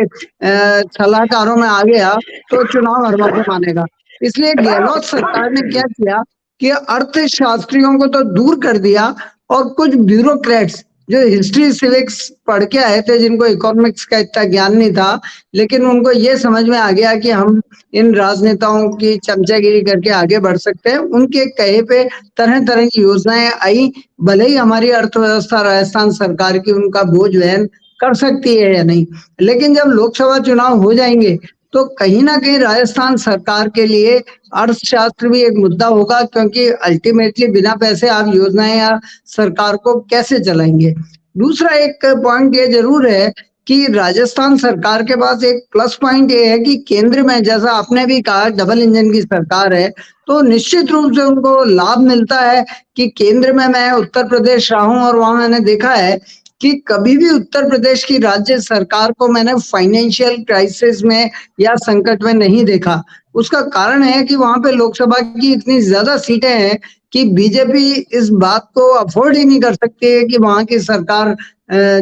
सलाहकारों में आ गया तो चुनाव हरवा के मानेगा। इसलिए गहलोत सरकार ने क्या किया कि अर्थशास्त्रियों को तो दूर कर दिया और कुछ ब्यूरोक्रेट्स जो हिस्ट्री सिविक्स पढ़ के आए थे, जिनको इकोनॉमिक्स का इतना ज्ञान नहीं था, लेकिन उनको ये समझ में आ गया कि हम इन राजनेताओं की चमचागिरी करके आगे बढ़ सकते हैं, उनके कहे पे तरह तरह की योजनाएं आई। भले ही हमारी अर्थव्यवस्था राजस्थान सरकार की उनका बोझ वहन कर सकती है या नहीं, लेकिन जब लोकसभा चुनाव हो जाएंगे तो कहीं ना कहीं राजस्थान सरकार के लिए अर्थशास्त्र भी एक मुद्दा होगा, क्योंकि अल्टीमेटली बिना पैसे आप योजनाएं या सरकार को कैसे चलाएंगे। दूसरा एक पॉइंट ये जरूर है कि राजस्थान सरकार के पास एक प्लस पॉइंट ये है कि केंद्र में, जैसा आपने भी कहा, डबल इंजन की सरकार है, तो निश्चित रूप से उनको लाभ मिलता है कि केंद्र में, मैं उत्तर प्रदेश रहा हूं और वहां मैंने देखा है कि कभी भी उत्तर प्रदेश की राज्य सरकार को मैंने फाइनेंशियल क्राइसिस में या संकट में नहीं देखा। उसका कारण है कि वहां पे लोकसभा की इतनी ज्यादा सीटें हैं कि बीजेपी इस बात को अफोर्ड ही नहीं कर सकती है कि वहां की सरकार,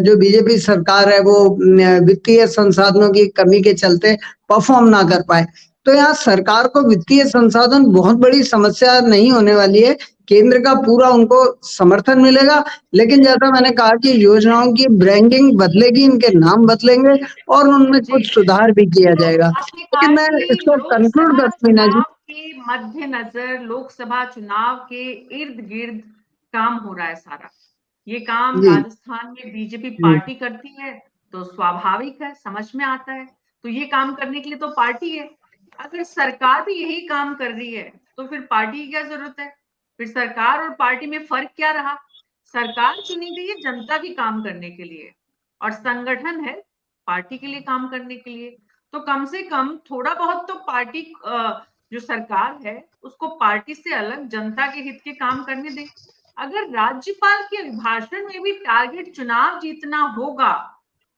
जो बीजेपी सरकार है, वो वित्तीय संसाधनों की कमी के चलते परफॉर्म ना कर पाए। तो यहाँ सरकार को वित्तीय संसाधन बहुत बड़ी समस्या नहीं होने वाली है, केंद्र का पूरा उनको समर्थन मिलेगा। लेकिन जैसा मैंने कहा कि योजनाओं की ब्रांडिंग बदलेगी, इनके नाम बदलेंगे और उनमें कुछ सुधार भी किया जाएगा। आपने कहा लेकिन मैं कि इसको कंक्लूड लोकसभा कर मीना जी। चुनाव के मद्देनजर, लोकसभा चुनाव के इर्द गिर्द काम हो रहा है सारा। ये काम जी राजस्थान में बीजेपी पार्टी करती है तो स्वाभाविक है, समझ में आता है। तो ये काम करने के लिए तो पार्टी है। अगर सरकार भी यही काम कर रही है तो फिर पार्टी की क्या जरूरत है? फिर सरकार और पार्टी में फर्क क्या रहा? सरकार चुनी गई है जनता के काम करने के लिए और संगठन है पार्टी के लिए काम करने के लिए। तो कम से कम थोड़ा बहुत तो पार्टी, जो सरकार है, उसको पार्टी से अलग जनता के हित के काम करने दे। अगर राज्यपाल के अभिभाषण में भी टारगेट चुनाव जीतना होगा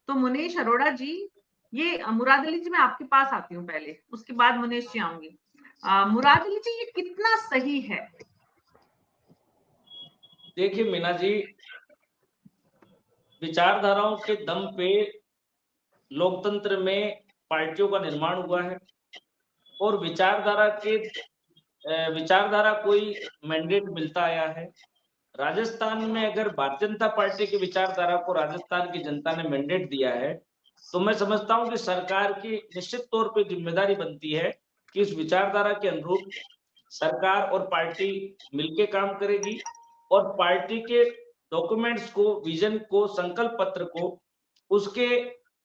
तो मुनीश अरोड़ा जी, ये मुराद अली जी, मैं आपके पास आती हूँ पहले, उसके बाद मुनीश जी आऊंगी। मुराद अली जी, ये कितना सही है? देखिए मीना जी, विचारधाराओं के दम पे लोकतंत्र में पार्टियों का निर्माण हुआ है और विचारधारा कोई मैंडेट मिलता आया है। राजस्थान में अगर भारतीय जनता पार्टी की विचारधारा को राजस्थान की जनता ने मैंडेट दिया है, तो मैं समझता हूं कि सरकार की निश्चित तौर पे जिम्मेदारी बनती है कि इस विचारधारा के अनुरूप सरकार और पार्टी मिलकर काम करेगी और पार्टी के डॉक्यूमेंट्स को, विजन को, संकल्प पत्र को, उसके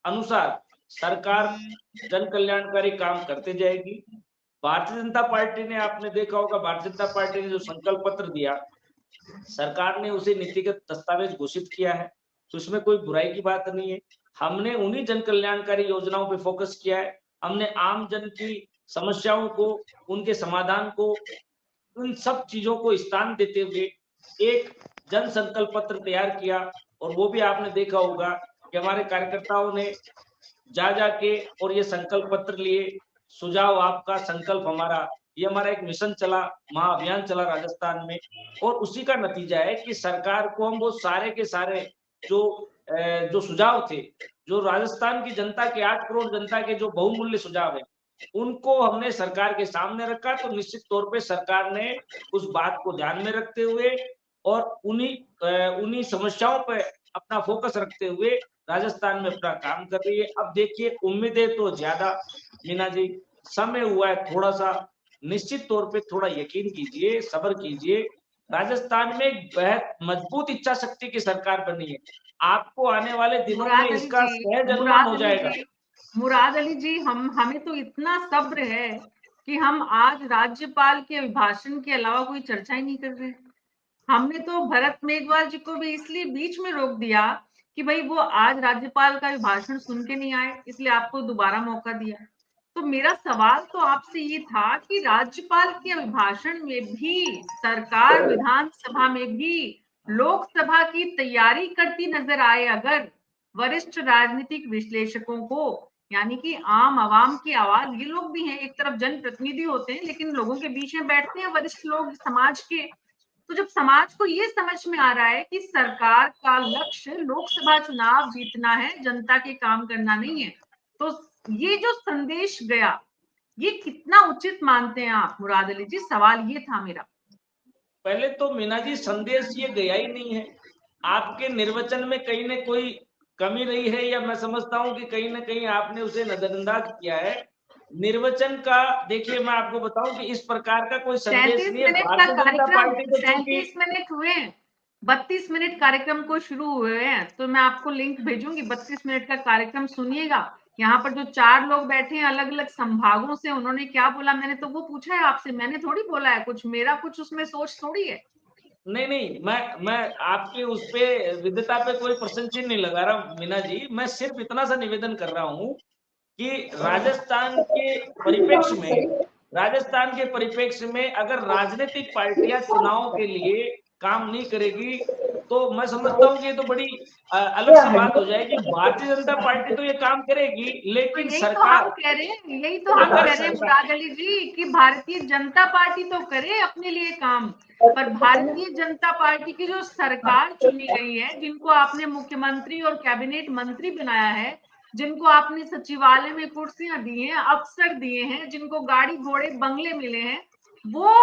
अनुसार सरकार जन कल्याणकारी काम करते जाएगी। भारतीय जनता पार्टी ने, आपने देखा होगा, भारतीय जनता पार्टी ने जो संकल्प पत्र दिया, सरकार ने उसे नीतिगत दस्तावेज घोषित किया है, तो उसमें कोई बुराई की बात नहीं है। हमने उन्हीं जन कल्याणकारी योजनाओं पे फोकस किया है। हमने आम जन की समस्याओं को, उनके समाधान को, उन सब चीजों को स्थान देते हुए एक जन संकल्प पत्र तैयार किया। और वो भी आपने देखा होगा कि हमारे कार्यकर्ताओं ने जा जाके और ये संकल्प पत्र लिए, सुझाव आपका, संकल्प हमारा, ये हमारा एक मिशन चला, महाअभियान चला राजस्थान में। और उसी का नतीजा है कि सरकार को हम वो सारे के सारे जो सुझाव थे, जो राजस्थान की जनता के 8 करोड़ जनता के जो बहुमूल्य सुझाव है, उनको हमने सरकार के सामने रखा। तो निश्चित तौर पे सरकार ने उस बात को ध्यान में रखते हुए और उन्हीं समस्याओं पे अपना फोकस रखते हुए राजस्थान में अपना काम कर रही है। अब देखिए, उम्मीदें तो ज्यादा मीना जी, समय हुआ है थोड़ा सा, निश्चित तौर पे थोड़ा यकीन कीजिए, सब्र कीजिए। राजस्थान में एक बेहद मजबूत इच्छा शक्ति की सरकार बनी है। आपको आने वाले दिनों में इसका सहज अनुमान हो जाएगा। मुराद अली जी, हमें तो इतना सब्र है कि हम आज राज्यपाल के अभिभाषण के अलावा कोई चर्चा ही नहीं कर रहे। हमने तो भरत मेघवाल जी को भी इसलिए बीच में रोक दिया कि भाई वो आज राज्यपाल का अभिभाषण सुन के नहीं आए, इसलिए आपको दोबारा मौका दिया। तो मेरा सवाल तो आपसे ये था कि राज्यपाल के अभिभाषण में भी सरकार विधानसभा में भी लोकसभा की तैयारी करती नजर आए अगर वरिष्ठ राजनीतिक विश्लेषकों को, यानी कि आम आवाम की आवाज, ये लोग भी हैं, एक तरफ जनप्रतिनिधि होते हैं लेकिन लोगों के बीच में बैठते हैं वरिष्ठ लोग समाज के। तो जब समाज को ये समझ में आ रहा है कि सरकार का लक्ष्य लोकसभा चुनाव जीतना है, जनता के काम करना नहीं है, तो ये जो संदेश गया, ये कितना उचित मानते हैं आप मुराद अली जी? सवाल ये था मेरा। पहले तो मीना जी, संदेश ये गया ही नहीं है। आपके निर्वचन में कहीं न कोई कमी रही है, या मैं समझता हूं कि कहीं ना कहीं आपने उसे नजरअंदाज किया है। निर्वचन का देखिए, मैं आपको बताऊं कि इस प्रकार का कोई संदेश नहीं है। भारतीय जनता पार्टी को 37 मिनट हुए, 32 मिनट कार्यक्रम को शुरू हुए हैं, तो मैं आपको लिंक भेजूंगी, 32 मिनट का कार्यक्रम सुनिएगा। यहाँ पर जो 4 लोग बैठे हैं अलग अलग संभागों से, उन्होंने क्या बोला मैंने तो वो पूछा है आपसे, मैंने थोड़ी बोला है कुछ, मेरा कुछ उसमें सोच थोड़ी है। नहीं, मैं आपके उस पे विद्वता पे कोई प्रश्न चिन्ह नहीं लगा रहा मीना जी। मैं सिर्फ इतना सा निवेदन कर रहा हूं कि राजस्थान के परिप्रेक्ष्य में अगर राजनीतिक पार्टियां चुनाव के लिए काम नहीं करेगी, तो मैं समझता हूँ कि ये तो बड़ी अलग सी बात हो जाएगी। भारतीय जनता पार्टी तो ये काम करेगी, लेकिन सरकार, यही तो हम कह रहे हैं मुराद अली जी कि भारतीय जनता पार्टी तो करे अपने लिए काम, पर भारतीय जनता पार्टी की जो सरकार चुनी गई है, जिनको आपने मुख्यमंत्री और कैबिनेट मंत्री बनाया है, जिनको आपने सचिवालय में कुर्सियां दी हैं, अफसर दिए हैं, जिनको गाड़ी घोड़े बंगले मिले हैं, वो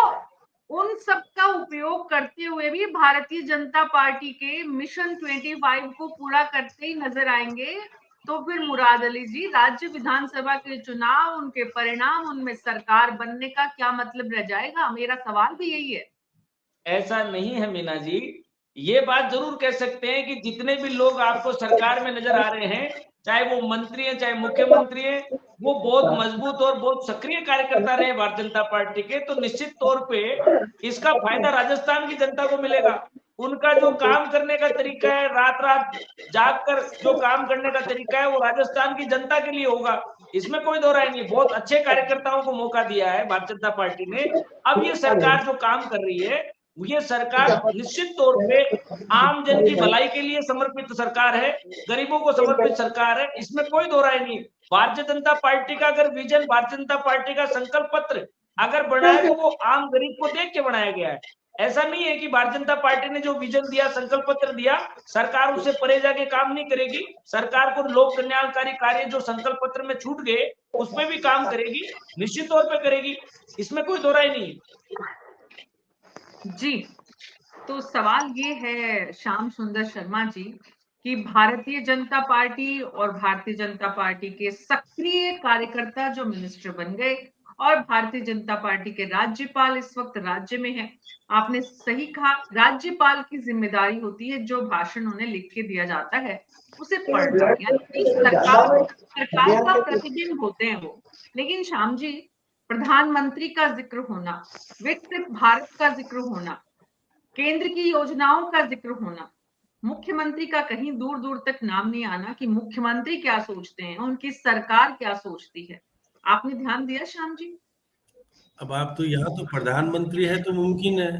उन सब का उपयोग करते हुए भी भारतीय जनता पार्टी के मिशन 25 को पूरा करते ही नजर आएंगे। तो फिर मुराद अली जी, राज्य विधानसभा के चुनाव, उनके परिणाम, उनमें सरकार बनने का क्या मतलब रह जाएगा? मेरा सवाल भी यही है। ऐसा नहीं है मीना जी, ये बात जरूर कह सकते हैं कि जितने भी लोग आपको सरकार में नजर आ रहे हैं, चाहे वो मंत्री है चाहे मुख्यमंत्री है, वो बहुत मजबूत और बहुत सक्रिय कार्यकर्ता रहे भारतीय जनता पार्टी के। तो निश्चित तौर पे इसका फायदा राजस्थान की जनता को मिलेगा। उनका जो काम करने का तरीका है, रात रात जाग कर जो काम करने का तरीका है, वो राजस्थान की जनता के लिए होगा, इसमें कोई दो राय नहीं। बहुत अच्छे कार्यकर्ताओं को मौका दिया है भारतीय जनता पार्टी ने। अब ये सरकार जो काम कर रही है, ये सरकार निश्चित तौर पे आम जन की भलाई के लिए समर्पित सरकार है, गरीबों को समर्पित सरकार है, इसमें कोई दो राय नहीं। भारतीय जनता पार्टी का अगर विजन, भारतीय जनता पार्टी का संकल्प पत्र अगर बनाया, तो वो आम गरीब को देख के बनाया गया है। ऐसा नहीं है कि भारतीय जनता पार्टी ने जो विजन दिया, संकल्प पत्र दिया, सरकार उससे परे जाके काम नहीं करेगी। सरकार को लोक कल्याणकारी कार्य जो संकल्प पत्र में छूट गए उसमें भी काम करेगी, निश्चित तौर पे करेगी, इसमें कोई दो राय नहीं है। जी, तो सवाल ये है श्याम सुंदर शर्मा जी कि भारतीय जनता पार्टी और भारतीय जनता पार्टी के सक्रिय कार्यकर्ता जो मिनिस्टर बन गए और भारतीय जनता पार्टी के राज्यपाल इस वक्त राज्य में है। आपने सही कहा, राज्यपाल की जिम्मेदारी होती है जो भाषण उन्हें लिख के दिया जाता है उसे पढ़ना, यानी सरकार का प्रतिबिंब होते हैं वो। लेकिन श्याम जी, प्रधानमंत्री का जिक्र होना, विकसित भारत का जिक्र होना, केंद्र की योजनाओं का जिक्र होना, मुख्यमंत्री का कहीं दूर दूर तक नाम नहीं आना कि मुख्यमंत्री क्या सोचते हैं, उनकी सरकार क्या सोचती है। आपने ध्यान दिया श्याम जी? अब आप तो यहाँ तो प्रधानमंत्री है तो मुमकिन है,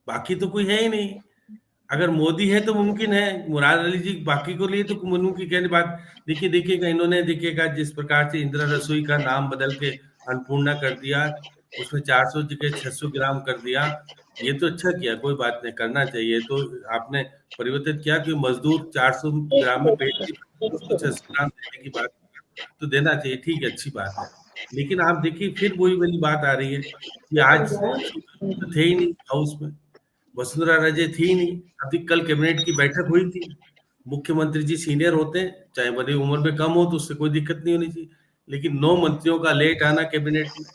बाकी तो कोई है ही नहीं। अगर मोदी है तो मुमकिन है, मुराद अली जी बाकी को लिए तो मुमकिन कहने बात। देखिएगा इन्होंने देखिएगा जिस प्रकार से इंदिरा रसोई का नाम बदल के अन्नपूर्णा कर दिया, उसमें 400 जगह 600 ग्राम कर दिया। ये तो अच्छा किया, कोई बात नहीं, करना चाहिए। तो आपने परिवर्तित किया कि मजदूर 400 ग्राम में पेट उसको 600 ग्राम देने की बात तो देना चाहिए, ठीक है, अच्छी बात है। लेकिन आप देखिए फिर वही वाली बात आ रही है कि आज तो थे ही नहीं हाउस में, वसुंधरा राजे थी नहीं। अभी कल कैबिनेट की बैठक हुई थी, मुख्यमंत्री जी सीनियर होते हैं, चाहे बड़ी उम्र में कम हो तो उससे कोई दिक्कत नहीं होनी चाहिए, लेकिन 9 मंत्रियों का लेट आना कैबिनेट में,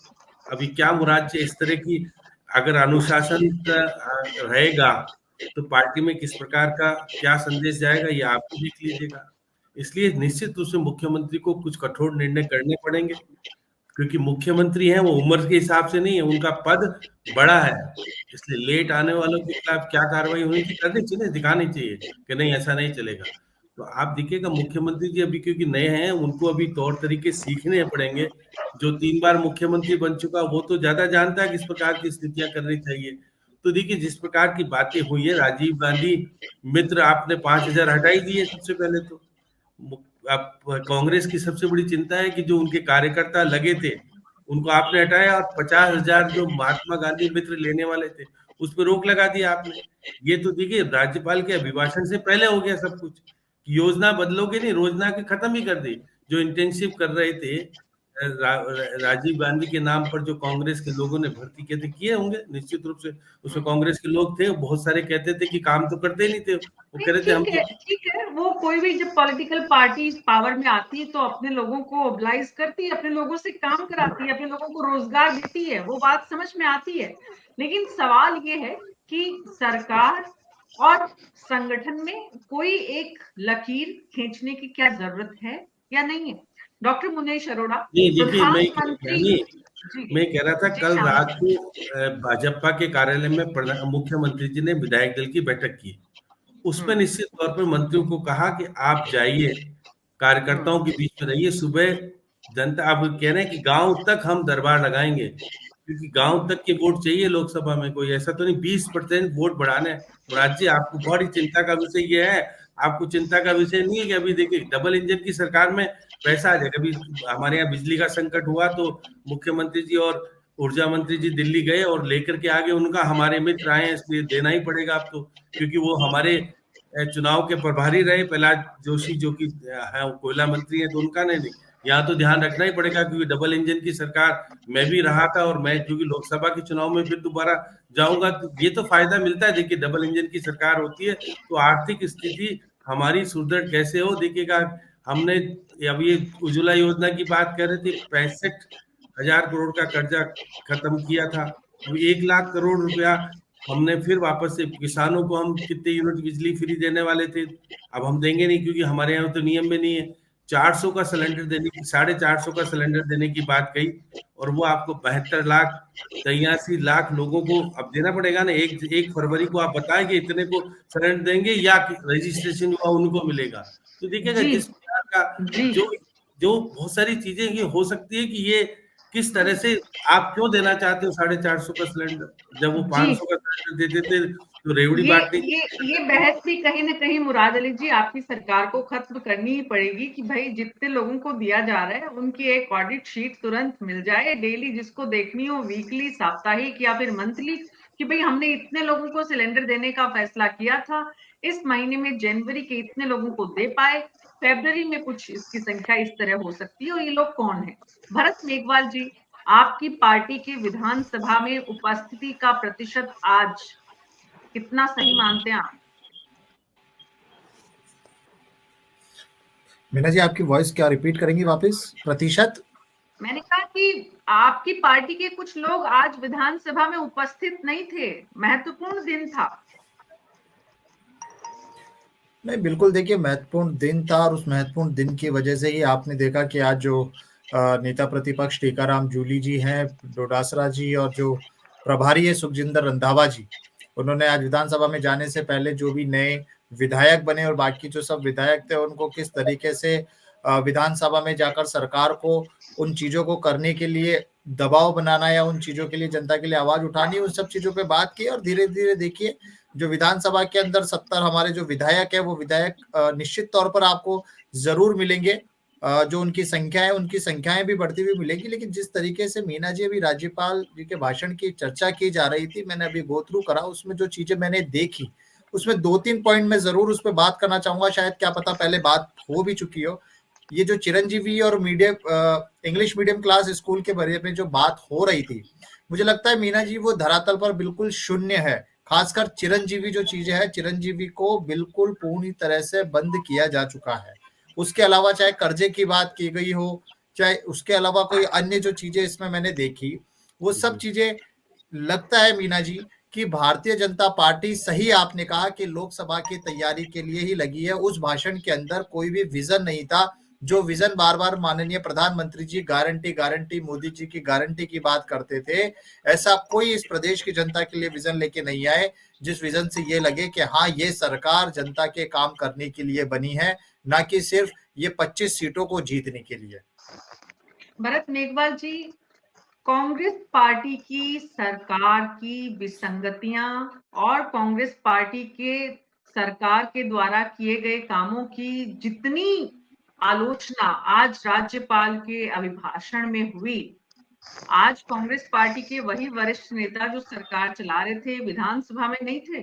अभी क्या मुराद से इस तरह की अगर अनुशासन रहेगा तो पार्टी में किस प्रकार का क्या संदेश जाएगा ये आप भी देख लीजिएगा। इसलिए निश्चित रूप से मुख्यमंत्री को कुछ कठोर निर्णय करने पड़ेंगे, क्योंकि मुख्यमंत्री हैं वो उम्र के हिसाब से नहीं है, उनका पद बड़ा है, इसलिए लेट आने वालों के खिलाफ क्या कार्रवाई होनी चाहिए करनी चाहिए, दिखानी चाहिए कि नहीं ऐसा नहीं चलेगा। तो आप देखिएगा मुख्यमंत्री जी अभी क्योंकि नए हैं, उनको अभी तौर तरीके सीखने पड़ेंगे। जो 3 बार मुख्यमंत्री बन चुका वो तो ज्यादा जानता है किस प्रकार की स्थितियां करनी चाहिए। तो देखिए जिस प्रकार की बातें हुई है, राजीव गांधी मित्र आपने 5000 हटाई दिए सबसे पहले तो। आप कांग्रेस की सबसे बड़ी चिंता है कि जो उनके कार्यकर्ता लगे थे उनको आपने हटाया, और 50,000 जो महात्मा गांधी मित्र लेने वाले थे उस पर रोक लगा दी आपने। ये तो देखिए राज्यपाल के अभिभाषण से पहले हो गया सब कुछ, योजना बदलोगे नहीं, रोजना के खत्म ही कर दी। जो इंटर्नशिप कर रहे थे राजीव गांधी के नाम पर जो कांग्रेस के लोगों ने भर्ती किए थे, किए होंगे निश्चित रूप से, उसमें कांग्रेस के लोग थे, बहुत सारे कहते थे कि काम तो करते ही नहीं थे, वो कह रहे थे हम ठीक है, वो कोई भी जब पॉलिटिकल पार्टी पावर में आती है तो अपने लोगों को मोबिलाइज करती है, अपने लोगों से काम कराती है, अपने लोगों को रोजगार देती है, वो बात समझ में आती है। लेकिन सवाल ये है कि सरकार और संगठन में कोई एक लकीर खींचने की क्या जरूरत है या नहीं है? डॉक्टर मुनेश अरोड़ा, मैं कह रहा था कल रात को भाजपा के कार्यालय में मुख्यमंत्री जी ने विधायक दल की बैठक की, उसमें निश्चित तौर पर मंत्रियों को कहा कि आप जाइए कार्यकर्ताओं के बीच में रहिए, सुबह जनता, आप कह रहे हैं कि गांव तक हम दरबार लगाएंगे, क्योंकि गांव तक के वोट चाहिए लोकसभा में, कोई ऐसा तो नहीं 20% वोट बढ़ाने। राज्य आपको बड़ी चिंता का विषय ये है, आपको चिंता का विषय नहीं है कि अभी देखिए डबल इंजन की सरकार में पैसा आ जाएगा। अभी हमारे यहाँ बिजली का संकट हुआ तो मुख्यमंत्री जी और ऊर्जा मंत्री जी दिल्ली गए और लेकर के आगे, उनका हमारे मित्र आए, इसलिए देना ही पड़ेगा अब तो, क्योंकि वो हमारे चुनाव के प्रभारी रहे प्रहलाद जोशी जो कि कोयला मंत्री है, तो उनका नहीं, यहाँ तो ध्यान रखना ही पड़ेगा, क्योंकि डबल इंजन की सरकार मैं भी रहा था और मैं क्योंकि लोकसभा के चुनाव में फिर दोबारा जाऊंगा, तो ये तो फायदा मिलता है। देखिए डबल इंजन की सरकार होती है तो आर्थिक स्थिति हमारी सुदृढ़ कैसे हो। देखिएगा हमने अब ये उज्ज्वला योजना की बात कर रहे थे, 65,000 करोड़ का कर्जा खत्म किया था, अब 1 लाख करोड़ रुपया हमने फिर वापस से किसानों को, हम कितने यूनिट बिजली फ्री देने वाले थे, अब हम देंगे नहीं, क्योंकि हमारे यहाँ तो नियम में नहीं है। 400 का सिलेंडर देने की, 450 का सिलेंडर देने की बात कही, और वो आपको 72 लाख लोगों को अब देना पड़ेगा ना। 1 फरवरी को आप बताएं कि इतने को सिलेंडर देंगे या रजिस्ट्रेशन हुआ उनको मिलेगा। तो देखिएगा जिस प्रकार का जो बहुत सारी चीजें ये हो सकती है कि ये किस तरह से आप क्यों देना चाहते हो 450 का सिलेंडर, जब वो 500 का सिलेंडर देते थे तो रेवड़ी बांटने। ये बहस भी कहीं ना कहीं मुराद अली जी आपकी सरकार को खत्म करनी ही पड़ेगी कि भाई जितने लोगों को दिया जा रहा है उनकी एक ऑडिट शीट तुरंत मिल जाए डेली, जिसको देखनी हो वीकली, साप्ताहिक या फिर मंथली, कि भाई हमने इतने लोगों को सिलेंडर देने का फैसला किया था, इस महीने में जनवरी के इतने लोगों को दे पाए, फरवरी में कुछ इसकी संख्या इस तरह हो सकती है, और ये लोग कौन है? भरत मेघवाल जी, आपकी पार्टी के विधानसभा में उपस्थिति का प्रतिशत आज कितना सही मानते हैं आप? मीना जी, आपकी वॉइस क्या रिपीट करेंगी वापस? प्रतिशत? मैंने कहा कि आपकी पार्टी के कुछ लोग आज विधानसभा में उपस्थित नहीं थे, महत्वपूर्ण दिन था। नहीं, बिल्कुल, देखिए महत्वपूर्ण दिन था, और उस महत्वपूर्ण दिन की वजह से ही आपने देखा कि आज जो नेता प्रतिपक्ष टीकाराम जूली जी हैं, डोडासरा जी, और जो प्रभारी है सुखजिंदर रंधावा जी, उन्होंने आज विधानसभा में जाने से पहले जो भी नए विधायक बने और बाकी जो सब विधायक थे उनको किस तरीके से विधानसभा में जाकर सरकार को उन चीजों को करने के लिए दबाव बनाना या उन चीजों के लिए जनता के लिए आवाज उठानी, उन सब चीजों पे बात की। और धीरे धीरे देखिए जो विधानसभा के अंदर 70 हमारे जो विधायक है, वो विधायक निश्चित तौर पर आपको जरूर मिलेंगे, जो उनकी संख्या है उनकी संख्याएं भी बढ़ती हुई मिलेगी। लेकिन जिस तरीके से मीना जी अभी राज्यपाल जी के भाषण की चर्चा की जा रही थी, मैंने अभी गो थ्रू करा, उसमें जो चीजें मैंने देखी उसमें 2-3 पॉइंट में जरूर उस पर बात करना चाहूंगा, शायद क्या पता पहले बात हो भी चुकी हो। ये जो चिरंजीवी और medium English medium class school के बारे में जो बात हो रही थी, मुझे लगता है मीना जी वो धरातल पर बिल्कुल शून्य है। खासकर चिरंजीवी जो चीजें है, चिरंजीवी को बिल्कुल पूरी तरह से बंद किया जा चुका है। उसके अलावा चाहे कर्जे की बात की गई हो, चाहे उसके अलावा कोई अन्य जो चीजें इसमें मैंने देखी, वो सब चीजें लगता है मीना जी कि भारतीय जनता पार्टी, सही आपने कहा कि लोकसभा की तैयारी के लिए ही लगी है। उस भाषण के अंदर कोई भी विजन नहीं था, जो विजन बार बार माननीय प्रधानमंत्री जी गारंटी मोदी जी की गारंटी की बात करते थे, ऐसा कोई इस प्रदेश की जनता के लिए विजन लेके नहीं आए जिस विजन से ये लगे कि हाँ ये सरकार जनता के काम करने के लिए बनी है, ना कि सिर्फ ये 25 सीटों को जीतने के लिए। भरत मेघवाल जी, कांग्रेस पार्टी की सरकार की विसंगतियां और कांग्रेस पार्टी के सरकार के द्वारा किए गए कामों की जितनी आलोचना आज राज्यपाल के अभिभाषण में हुई, आज कांग्रेस पार्टी के वही वरिष्ठ नेता जो सरकार चला रहे थे विधानसभा में नहीं थे।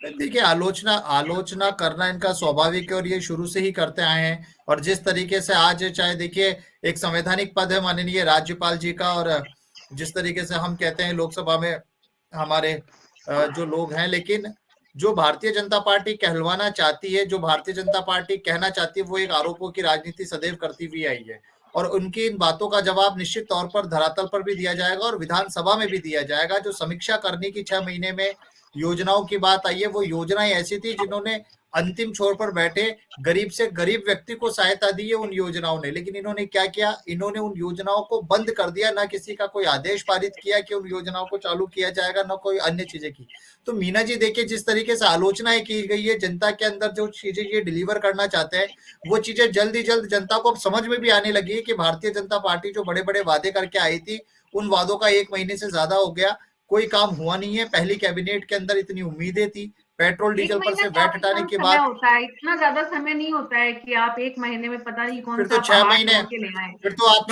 देखिए आलोचना करना इनका स्वाभाविक है और ये शुरू से ही करते आए हैं। और जिस तरीके से आज चाहे देखिए एक संवैधानिक पद है माननीय राज्यपाल जी का, और जिस तरीके से हम कहते हैं लोकसभा में हमारे जो लोग हैं, लेकिन जो भारतीय जनता पार्टी कहलवाना चाहती है, जो भारतीय जनता पार्टी कहना चाहती है, वो एक आरोपों की राजनीति सदैव करती हुई आई है। और उनकी इन बातों का जवाब निश्चित तौर पर धरातल पर भी दिया जाएगा और विधानसभा में भी दिया जाएगा। जो समीक्षा करने की 6 महीने में योजनाओं की बात आई है, वो योजनाएं ऐसी थी जिन्होंने अंतिम छोर पर बैठे गरीब से गरीब व्यक्ति को सहायता दी है उन योजनाओं ने। लेकिन इन्होंने क्या किया, इन्होंने उन योजनाओं को बंद कर दिया, ना किसी का कोई आदेश पारित किया कि उन योजनाओं को चालू किया जाएगा, ना कोई अन्य चीजें की। तो मीना जी देखिए जिस तरीके से आलोचनाएं की गई है, जनता के अंदर जो चीजें ये डिलीवर करना चाहते हैं, वो चीजें जल्द ही जल्द जनता को अब समझ में भी आने लगी है कि भारतीय जनता पार्टी जो बड़े बड़े वादे करके आई थी, उन वादों का 1 महीने से ज्यादा हो गया, कोई काम हुआ नहीं है। पहली कैबिनेट के अंदर इतनी उम्मीदें थी, पेट्रोल डीजल पर से वैट हटाने के बाद होता है, इतना ज्यादा समय नहीं होता है कि आप 1 महीने में पता नहीं कौन सा, फिर तो 6 महीने, फिर तो आप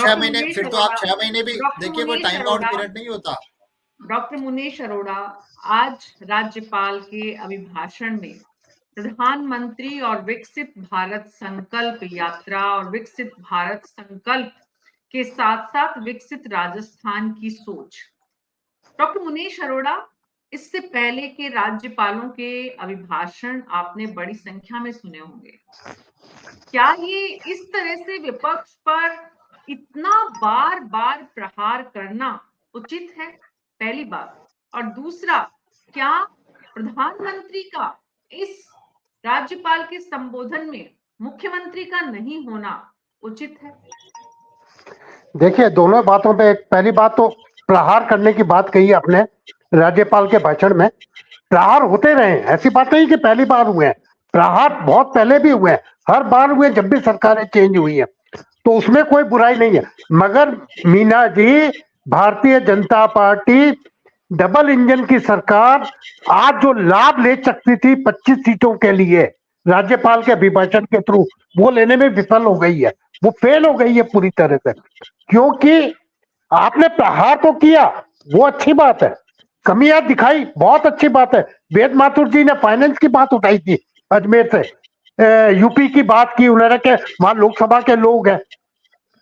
6 महीने भी देखिए, वो टाइम आउट पीरियड नहीं होता। डॉक्टर मुनीश अरोड़ा आज राज्यपाल के अभिभाषण में प्रधानमंत्री और विकसित भारत संकल्प यात्रा और विकसित भारत संकल्प के साथ साथ विकसित राजस्थान की सोच, डॉक्टर मुनीश अरोड़ा, इससे पहले के राज्यपालों के अभिभाषण आपने बड़ी संख्या में सुने होंगे। क्या ये इस तरह से विपक्ष पर इतना बार बार प्रहार करना उचित है? पहली बात। और दूसरा, क्या प्रधानमंत्री का इस राज्यपाल के संबोधन में मुख्यमंत्री का नहीं होना उचित है? देखिए दोनों बातों पे, पहली बात तो प्रहार करने की बात कही आपने राज्यपाल के भाषण में। प्रहार होते रहे, ऐसी बात नहीं कि पहली बार हुए हैं, प्रहार बहुत पहले भी हुए हैं, हर बार हुए जब भी सरकारें चेंज हुई है, तो उसमें कोई बुराई नहीं है। मगर Meena ji, Bharatiya Janata party double engine की सरकार आज जो लाभ ले सकती थी 25 सीटों के लिए राज्यपाल के अभिभाषण के थ्रू, वो लेने में विफल हो गई है, वो फेल हो गई है पूरी तरह से। क्योंकि आपने प्रहार तो किया, वो अच्छी बात है, कमियां दिखाई, बहुत अच्छी बात है। वेद माथुर जी ने फाइनेंस की बात उठाई थी अजमेर से, यूपी की बात की उन्होंने के वहां लोकसभा के लोग हैं।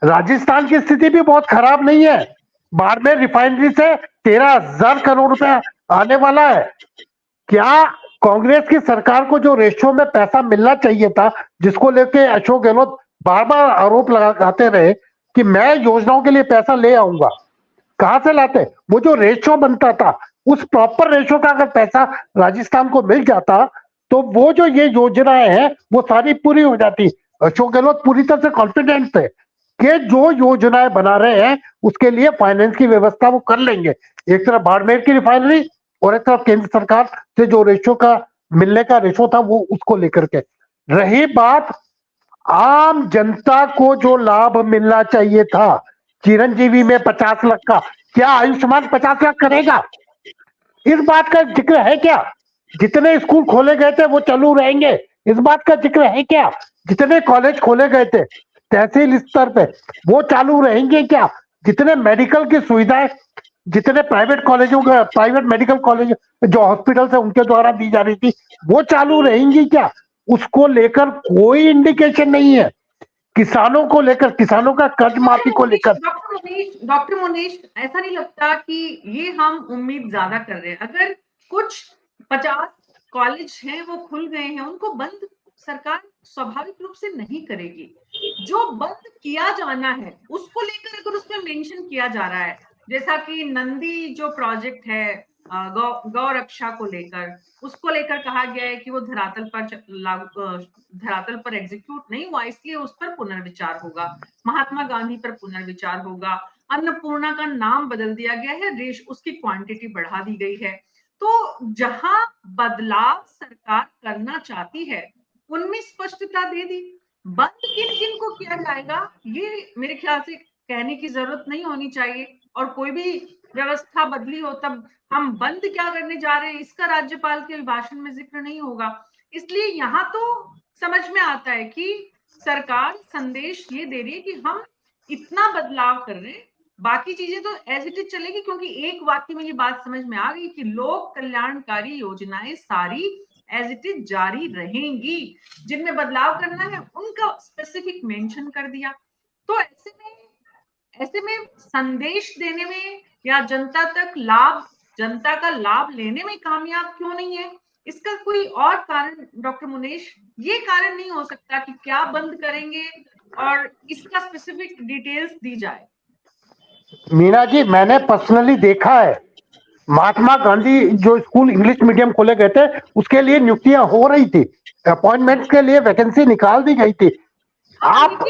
राजस्थान की स्थिति भी बहुत खराब नहीं है, बाड़मेर रिफाइनरी से 13,000 करोड़ रुपया आने वाला है। क्या कांग्रेस की सरकार को जो रेशियो में पैसा मिलना चाहिए था, जिसको लेके अशोक गहलोत बार बार आरोप लगाते रहे कि मैं योजनाओं के लिए पैसा ले आऊंगा, कहां से लाते? वो जो रेशियो बनता था, उस प्रॉपर रेशियो का अगर पैसा राजस्थान को मिल जाता तो वो जो ये योजनाएं हैं वो सारी पूरी हो जाती। अशोक गहलोत पूरी तरह से कॉन्फिडेंट थे कि जो योजनाएं बना रहे हैं उसके लिए फाइनेंस की व्यवस्था वो कर लेंगे। एक तरफ बाड़मेर की रिफाइनरी और एक तरफ केंद्र सरकार से जो रेशियो का मिलने का रेशियो था वो उसको लेकर के। रही बात आम जनता को जो लाभ मिलना चाहिए था, चिरंजीवी में 50 लाख का, क्या आयुष्मान 50 लाख करेगा? इस बात का जिक्र है क्या? जितने स्कूल खोले गए थे वो चालू रहेंगे, इस बात का जिक्र है क्या? जितने कॉलेज खोले गए थे तहसील स्तर पे वो चालू रहेंगे क्या? जितने मेडिकल की सुविधाएं, जितने प्राइवेट कॉलेजों का, प्राइवेट मेडिकल कॉलेज जो हॉस्पिटल से उनके द्वारा दी जा रही थी वो चालू रहेंगी क्या? उसको लेकर कोई इंडिकेशन नहीं है। किसानों को लेकर, किसानों का कर्ज माफी को लेकर। डॉक्टर मोनीश, ऐसा नहीं लगता कि ये हम उम्मीद ज्यादा कर रहे हैं? अगर कुछ 50 कॉलेज हैं वो खुल गए हैं, उनको बंद सरकार स्वाभाविक रूप से नहीं करेगी। जो बंद किया जाना है उसको लेकर अगर उसमें मेंशन किया जा रहा है, जैसा कि नंदी जो प्रोजेक्ट है गौ रक्षा को लेकर, उसको लेकर कहा गया है कि वो धरातल पर एग्जीक्यूट नहीं हुआ, इसलिए उस पर पुनर्विचार होगा। महात्मा गांधी पर पुनर्विचार होगा। अन्नपूर्णा का नाम बदल दिया गया है, रेश उसकी क्वांटिटी बढ़ा दी गई है। तो जहां बदलाव सरकार करना चाहती है उनमें स्पष्टता दे दी। बंद किन किन को किया जाएगा ये मेरे ख्याल से कहने की जरूरत नहीं होनी चाहिए, और कोई भी व्यवस्था बदली हो तब हम बंद क्या करने जा रहे हैं इसका राज्यपाल के भाषण में जिक्र नहीं होगा। इसलिए यहाँ तो समझ में आता है कि सरकार संदेश ये दे रही है कि हम इतना बदलाव कर रहे हैं, बाकी चीजें तो एज इट इज चलेगी, क्योंकि एक वाक्य में ये बात समझ में आ गई कि लोक कल्याणकारी योजनाएं सारी एज इट इज जारी रहेंगी। जिनमें बदलाव करना है उनका स्पेसिफिक मेंशन कर दिया। तो ऐसे में संदेश देने में या जनता का लाभ लेने में कामयाब क्यों नहीं है? इसका कोई और कारण डॉक्टर मुनेश, ये कारण नहीं हो सकता कि क्या बंद करेंगे और इसका स्पेसिफिक डिटेल्स दी जाए? मीना जी, मैंने पर्सनली देखा है, महात्मा गांधी जो स्कूल इंग्लिश मीडियम खोले गए थे उसके लिए नियुक्तियां हो रही थी, अपॉइंटमेंट के लिए वैकेंसी निकाल दी गई थी। आप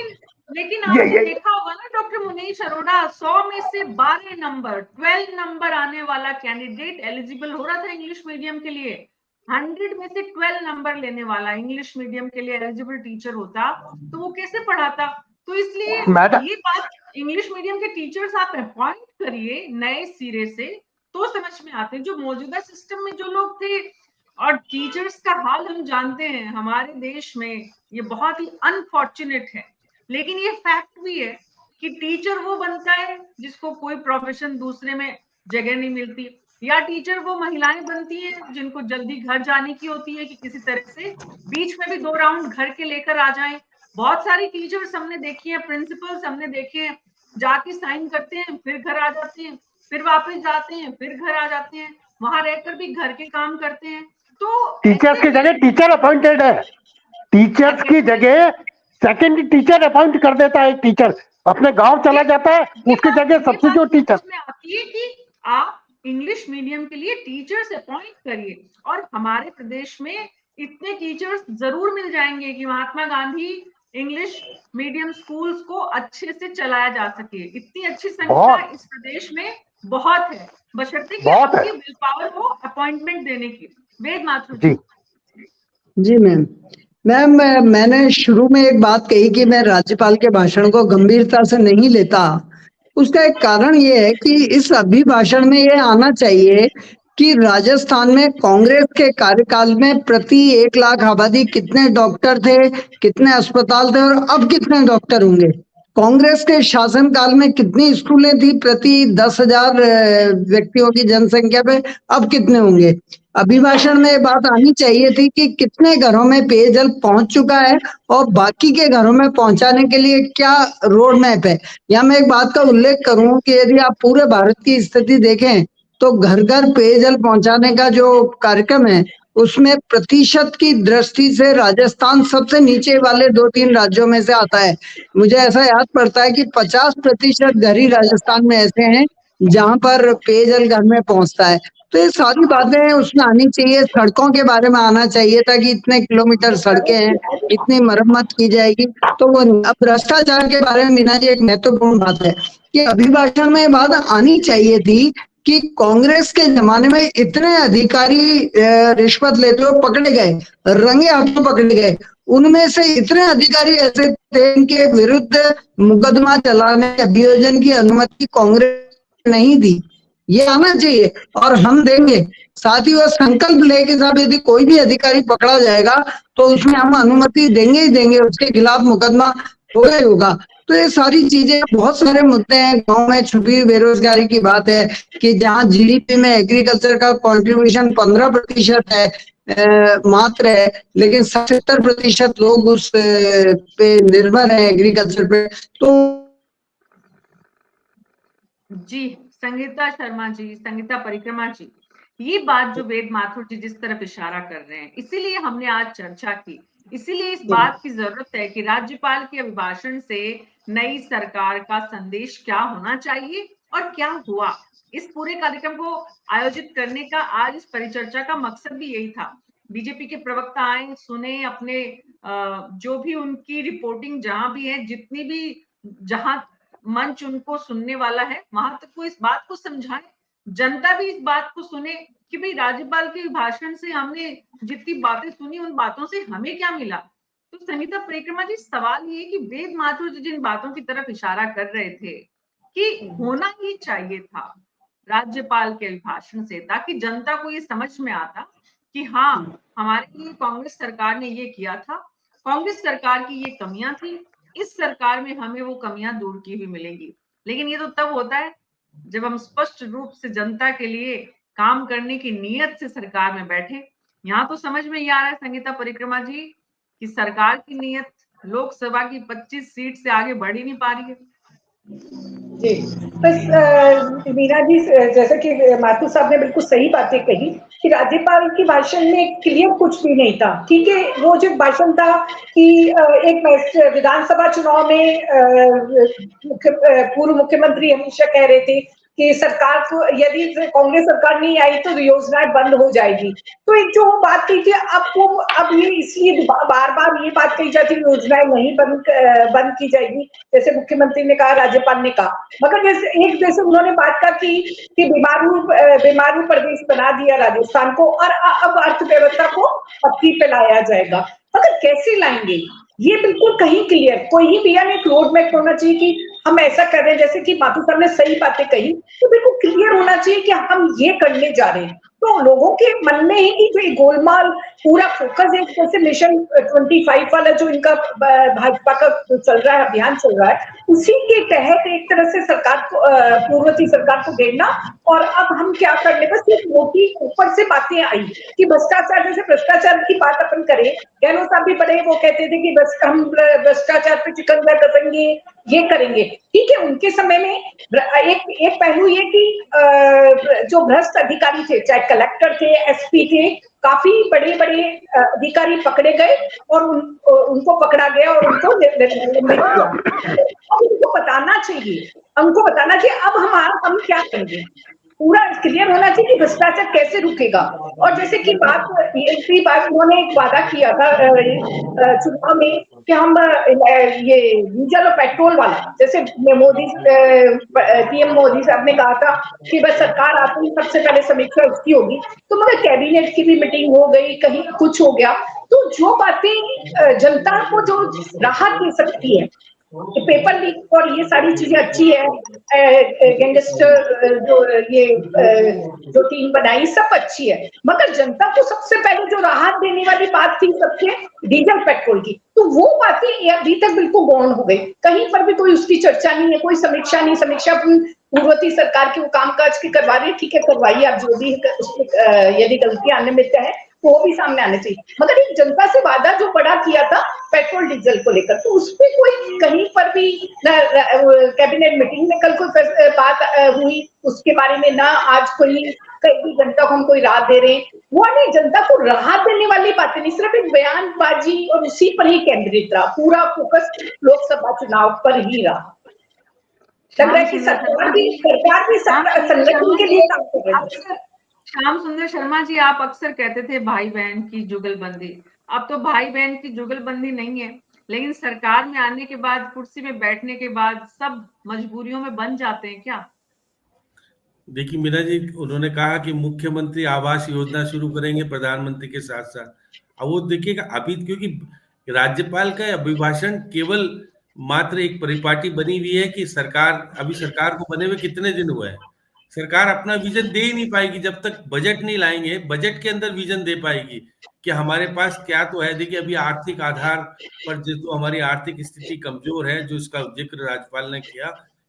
लेकिन आपने देखा होगा ना डॉक्टर मुनीश अरोड़ा, 100 में से 12 नंबर आने वाला कैंडिडेट एलिजिबल हो रहा था इंग्लिश मीडियम के लिए। 100 में से 12 नंबर लेने वाला इंग्लिश मीडियम के लिए एलिजिबल टीचर होता तो वो कैसे पढ़ाता? तो इसलिए ये बात, इंग्लिश मीडियम के टीचर्स आप अपॉइंट करिए नए सिरे से तो समझ में आते हैं। जो मौजूदा सिस्टम में जो लोग थे, और टीचर्स का हाल हम जानते हैं हमारे देश में, ये बहुत ही अनफॉर्चुनेट है, लेकिन ये फैक्ट भी है कि टीचर वो बनता है जिसको कोई प्रोफेशन दूसरे में जगह नहीं मिलती, या टीचर वो महिलाएं बनती हैं जिनको जल्दी घर जाने की होती है कि किसी तरह से बीच में भी 2 राउंड घर के लेकर आ जाएं। बहुत सारी टीचर्स हमने देखी है, प्रिंसिपल्स हमने देखे हैं, जाके साइन करते हैं फिर घर आ जाते हैं, फिर वापस जाते हैं फिर घर आ जाते हैं, वहां रहकर भी घर के काम करते हैं। तो टीचर्स की जगह टीचर अपॉइंटेड है, टीचर्स की जगह सेकंड टीचर अपॉइंट कर देता है। टीचर अपने गांव चला जाता है, उसकी जगह सब्स्टिट्यूट टीचर आती है कि आप इंग्लिश मीडियम के लिए टीचर्स अपॉइंट करिए, और हमारे प्रदेश में इतने टीचर्स जरूर मिल जाएंगे कि Mahatma Gandhi English medium schools को अच्छे से चलाया जा सके। इतनी अच्छी संख्या इस प्रदेश में बहुत है, बशर्ते कि आपकी विल पावर हो अपॉइंटमेंट देने की। वेद माथुर जी मैम, मैंने शुरू में एक बात कही कि मैं राज्यपाल के भाषण को गंभीरता से नहीं लेता। उसका एक कारण ये है कि इस अभिभाषण में ये आना चाहिए कि राजस्थान में कांग्रेस के कार्यकाल में प्रति 1 लाख आबादी कितने डॉक्टर थे, कितने अस्पताल थे और अब कितने डॉक्टर होंगे। कांग्रेस के शासनकाल में कितनी स्कूलें थी प्रति 10,000 व्यक्तियों की जनसंख्या पे, अब कितने होंगे? अभिभाषण में ये बात आनी चाहिए थी कि कितने घरों में पेयजल पहुंच चुका है और बाकी के घरों में पहुंचाने के लिए क्या रोड मैप है। यहाँ मैं एक बात का उल्लेख करूं कि यदि आप पूरे भारत की स्थिति देखें तो घर घर पेयजल पहुंचाने का जो कार्यक्रम है उसमें प्रतिशत की दृष्टि से राजस्थान सबसे नीचे वाले 2-3 राज्यों में से आता है। मुझे ऐसा याद पड़ता है कि 50% घर ही राजस्थान में ऐसे हैं जहां पर पेयजल घर में पहुंचता है। तो ये सारी बातें उसमें आनी चाहिए, सड़कों के बारे में आना चाहिए था कि इतने किलोमीटर सड़कें हैं, इतनी मरम्मत की जाएगी। तो वो अब भ्रष्टाचार के बारे में मीना जी एक महत्वपूर्ण बात है कि अभिभाषण में ये बात आनी चाहिए थी कि कांग्रेस के जमाने में इतने अधिकारी रिश्वत लेते हुए पकड़े गए, रंगे हाथों पकड़े गए, उनमें से इतने अधिकारी ऐसे थे इनके विरुद्ध मुकदमा चलाने अभियोजन की अनुमति कांग्रेस नहीं दी। ये आना चाहिए और हम देंगे। साथ ही वो संकल्प लेके साहब यदि कोई भी अधिकारी पकड़ा जाएगा तो उसमें हम अनुमति देंगे ही देंगे, उसके खिलाफ मुकदमा होगा ही होगा। तो ये सारी चीजें, बहुत सारे मुद्दे हैं। गांव में छुपी हुई बेरोजगारी की बात है कि जहां जीडीपी में एग्रीकल्चर का कंट्रीब्यूशन 15% है मात्र है, लेकिन 70% लोग उस पे निर्भर है एग्रीकल्चर पे। तो जी संगीता शर्मा जी, संगीता परिक्रमा जी, ये बात जो वेद माथुर जी जिस तरफ इशारा कर रहे हैं, इसीलिए हमने आज चर्चा की। इसीलिए इस बात की जरूरत है कि राज्यपाल के अभिभाषण से नई सरकार का संदेश क्या होना चाहिए और क्या हुआ। इस पूरे कार्यक्रम को आयोजित करने का आज इस परिचर्चा का मकसद भी यही था। बीजेपी के प्रवक्ता आए, सुने, अपने जो भी उनकी रिपोर्टिंग जहां भी है, जितनी भी जहां मंच उनको सुनने वाला है, वहां तक वो इस बात को समझाए, जनता भी इस बात को सुने कि भाई राज्यपाल के भाषण से हमने जितनी बातें सुनी उन बातों से हमें क्या मिला। तो संगीता परिक्रमा जी, सवाल ये कि वेद माथुर जी जिन बातों की तरफ इशारा कर रहे थे कि होना ही चाहिए था राज्यपाल के अभिभाषण से, ताकि जनता को ये समझ में आता कि हाँ, हमारे लिए कांग्रेस सरकार ने ये किया था, कांग्रेस सरकार की ये कमियां थी, इस सरकार में हमें वो कमियां दूर की हुई मिलेंगी। लेकिन ये तो तब होता है जब हम स्पष्ट रूप से जनता के लिए काम करने की नीयत से सरकार में बैठे। यहाँ तो समझ में ही आ रहा है संगीता परिक्रमा जी कि सरकार की नीयत लोकसभा की 25 सीट से आगे बढ़ ही नहीं पा रही है। जी, बस मीना जी, जैसे कि माथुर साहब ने बिल्कुल सही बातें कही कि राज्यपाल के भाषण में क्लियर कुछ भी नहीं था। ठीक है, वो जो भाषण था कि एक विधानसभा चुनाव में पूर्व मुख्यमंत्री हमेशा कह रहे थे कि सरकार को यदि कांग्रेस सरकार नहीं आई तो योजनाएं बंद हो जाएगी। तो एक जो बात कही थी, अब ये इसलिए बार बार ये बात कही जाती है योजनाएं नहीं बंद की जाएगी, जैसे मुख्यमंत्री ने कहा, राज्यपाल ने कहा, मगर जैसे उन्होंने बात कहा कि बीमारू प्रदेश बना दिया राजस्थान को और अब अर्थव्यवस्था को पटरी पे लाया जाएगा। मगर कैसे लाएंगे ये बिल्कुल कहीं क्लियर, कोई ही भैया ने एक रोड मैप होना चाहिए कि हम ऐसा कर रहे हैं। जैसे कि माथुर साहब ने सही बातें कही, तो बिल्कुल क्लियर होना चाहिए कि हम ये करने जा रहे हैं। तो लोगों के मन में ही जो गोलमाल पूरा फोकस है, जैसे मिशन 25 वाला जो इनका भाजपा का चल रहा है, अभियान चल रहा है, उसी के तहत एक तरह से सरकार को, पूर्ववर्ती सरकार को घेरना। और अब हम क्या करने, बस सिर्फ मोटी ऊपर से बातें आई कि भ्रष्टाचार, जैसे भ्रष्टाचार की बात अपन करें, गहलोत साहब भी बड़े वो कहते थे कि बस हम भ्रष्टाचार पे चिकन कसेंगे, ये करेंगे। ठीक है, उनके समय में एक पहलू ये कि जो भ्रष्ट अधिकारी थे, चाहे कलेक्टर थे, एसपी थे, काफी बड़े बड़े अधिकारी पकड़े गए और उनको पकड़ा गया और उनको निलंबित किया। अब उनको बताना चाहिए, अब हम क्या करेंगे, पूरा क्लियर होना चाहिए कि भ्रष्टाचार कैसे रुकेगा। और जैसे कि बात उन्होंने एक वादा किया था चुनाव में कि हम ये डीजल और पेट्रोल वाला, जैसे पीएम मोदी साहब ने कहा था कि बस सरकार आती ही सबसे पहले समीक्षा उसकी होगी, तो मगर कैबिनेट की भी मीटिंग हो गई, कहीं कुछ हो गया। तो जो बातें जनता को जो राहत दे सकती है पेपर लीक और ये सारी चीजें अच्छी है, गैंगस्टर जो टीम बनाई सब अच्छी है, मगर जनता को सबसे पहले जो राहत देने वाली बात थी सबसे डीजल पेट्रोल की, तो वो बातें अभी तक बिल्कुल गौण हो गई, कहीं पर भी कोई उसकी चर्चा नहीं है, कोई समीक्षा नहीं। समीक्षा पूर्ववर्ती सरकार की वो कामकाज की करवा रही, ठीक है करवाइए आप, जो भी यदि गलतियां अनियमित है तो वो भी सामने आने चाहिए, मगर एक जनता से वादा जो बड़ा किया था पेट्रोल डीजल को लेकर, तो उस पर कोई कहीं पर भी कैबिनेट मीटिंग में कल कोई बात हुई उसके बारे में, ना आज कोई कई जनता को हम कोई राहत दे रहे हैं, वो नहीं, जनता को राहत देने वाली बातें नहीं, सिर्फ एक बयानबाजी और उसी पर ही केंद्रित रहा, पूरा फोकस लोकसभा चुनाव पर ही रहा। लग रहा है कि सरकार भी संगठन के लिए काम कर रही है। श्याम सुंदर शर्मा जी, आप अक्सर कहते थे भाई बहन की जुगलबंदी, अब तो भाई बहन की जुगलबंदी नहीं है, लेकिन सरकार में आने के बाद, कुर्सी में बैठने के बाद सब मजबूरियों में बन जाते हैं क्या? देखिए मीना जी, उन्होंने कहा कि मुख्यमंत्री आवास योजना शुरू करेंगे प्रधानमंत्री के साथ साथ। अब वो देखिएगा अभी, क्योंकि राज्यपाल का अभिभाषण केवल मात्र एक परिपाटी बनी हुई है कि सरकार को बने हुए कितने दिन हुए हैं, सरकार अपना विजन दे ही नहीं पाएगी जब तक बजट नहीं लाएंगे। बजट के अंदर विजन दे पाएगी कि हमारे पास क्या तो है। देखिए अभी आर्थिक आधार पर जो हमारी आर्थिक स्थिति कमजोर है, जो इसका जिक्र राज्यपाल ने किया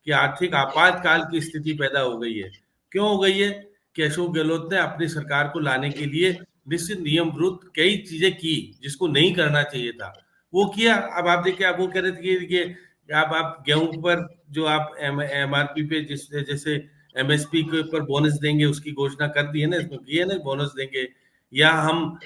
कि आर्थिक आपातकाल की स्थिति पैदा हो गई है। क्यों हो गई है कि अशोक गहलोत ने अपनी सरकार को लाने के लिए निश्चित नियम विरुद्ध कई चीजें की जिसको नहीं करना चाहिए था, वो किया। अब आप देखिए, आप वो कह रहे थे कि आप गेहूं पर जो आप MRP पे जैसे MSP के ऊपर बोनस देंगे, उसकी घोषणा कर दी है ना, इसमें की है ना बोनस देंगे, या हम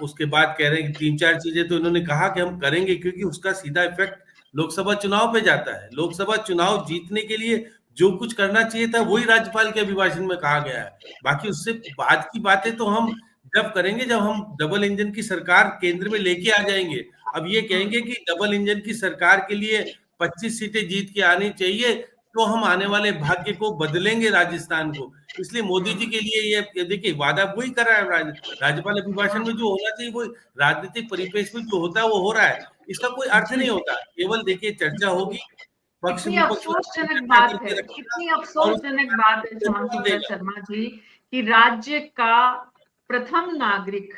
उसके बाद कह रहे हैं कि 3-4 चीजें तो इन्होंने कहा कि हम करेंगे, क्योंकि उसका सीधा इफेक्ट लोकसभा चुनाव पे जाता है। लोकसभा चुनाव जीतने के लिए जो कुछ करना चाहिए था वही राज्यपाल के अभिभाषण में कहा गया है। बाकी उससे बाद की बातें तो हम जब करेंगे जब हम डबल इंजन की सरकार केंद्र में लेके आ जाएंगे। अब ये कहेंगे कि डबल इंजन की सरकार के लिए 25 सीटें जीत के आनी चाहिए तो हम आने वाले भाग्य को बदलेंगे राजस्थान को। इसलिए मोदी जी के लिए ये देखिए वादा वही कर रहा है राज्यपाल अभिभाषण में जो होना चाहिए वो राजनीतिक परिपेक्ष में जो होता है वो हो रहा है। इसका कोई अर्थ नहीं होता, केवल देखिए चर्चा होगी, पक्ष कितनी विपक्ष अफसोसजनक बात है, कितनी अफसोसजनक बात है श्याम सुंदर शर्मा जी, कि राज्य का प्रथम नागरिक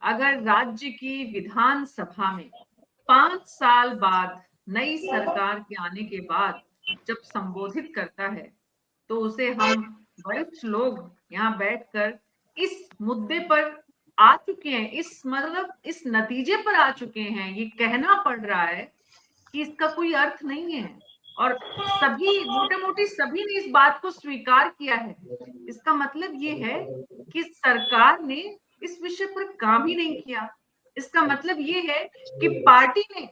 अगर राज्य की विधानसभा में 5 साल बाद नई सरकार के आने के बाद जब संबोधित करता है, तो उसे हम वरिष्ठ लोग यहाँ बैठकर इस मुद्दे पर आ चुके हैं, इस नतीजे पर आ चुके हैं, ये कहना पड़ रहा है कि इसका कोई अर्थ नहीं है, और सभी मोटे-मोटी सभी ने इस बात को स्वीकार किया है। इसका मतलब ये है कि सरकार ने इस विषय पर काम ही नहीं किया। इसका मतलब ये है कि पार्टी ने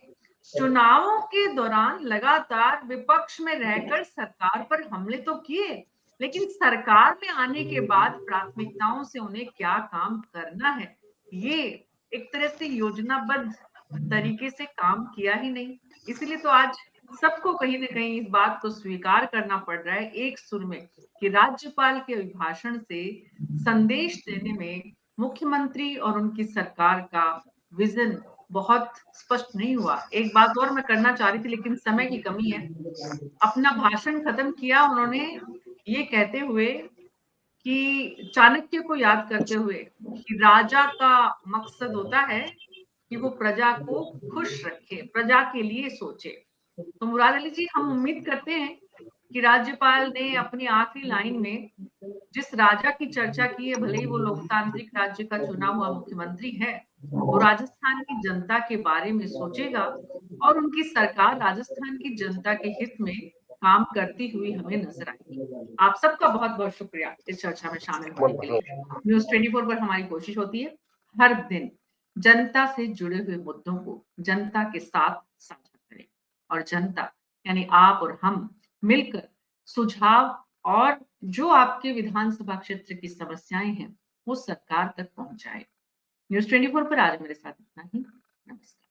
चुनावों के दौरान लगातार विपक्ष में रहकर सरकार पर हमले तो किए, लेकिन सरकार में आने के बाद प्राथमिकताओं से उन्हें क्या काम करना है, ये एक तरह से योजनाबद्ध तरीके से काम किया ही नहीं। इसलिए तो आज सबको कहीं ना कहीं इस बात को स्वीकार करना पड़ रहा है एक सुर में कि राज्यपाल के अभिभाषण से संदेश देने में मुख्यमंत्री और उनकी सरकार का विजन बहुत स्पष्ट नहीं हुआ। एक बात और मैं करना चाह रही थी, लेकिन समय की कमी है। अपना भाषण खत्म किया उन्होंने ये कहते हुए कि चाणक्य को याद करते हुए कि राजा का मकसद होता है कि वो प्रजा को खुश रखे, प्रजा के लिए सोचे। तो मुराद अली जी, हम उम्मीद करते हैं कि राज्यपाल ने अपनी आखिरी लाइन में जिस राजा की चर्चा की है, भले ही वो लोकतांत्रिक राज्य का चुना हुआ मुख्यमंत्री है, वो राजस्थान की जनता के बारे में सोचेगा और उनकी सरकार राजस्थान की जनता के हित में काम करती हुई हमें नजर आएगी। आप सबका बहुत बहुत शुक्रिया इस चर्चा में शामिल होने के लिए। न्यूज़ 24 पर हमारी कोशिश होती है हर दिन जनता से जुड़े हुए मुद्दों को जनता के साथ साझा करें, और जनता यानी आप और हम मिलकर सुझाव और जो आपके विधानसभा क्षेत्र की समस्याएं हैं वो सरकार तक पहुंचाए। न्यूज़ 24 पर आज मेरे साथ इतना ही। नमस्कार।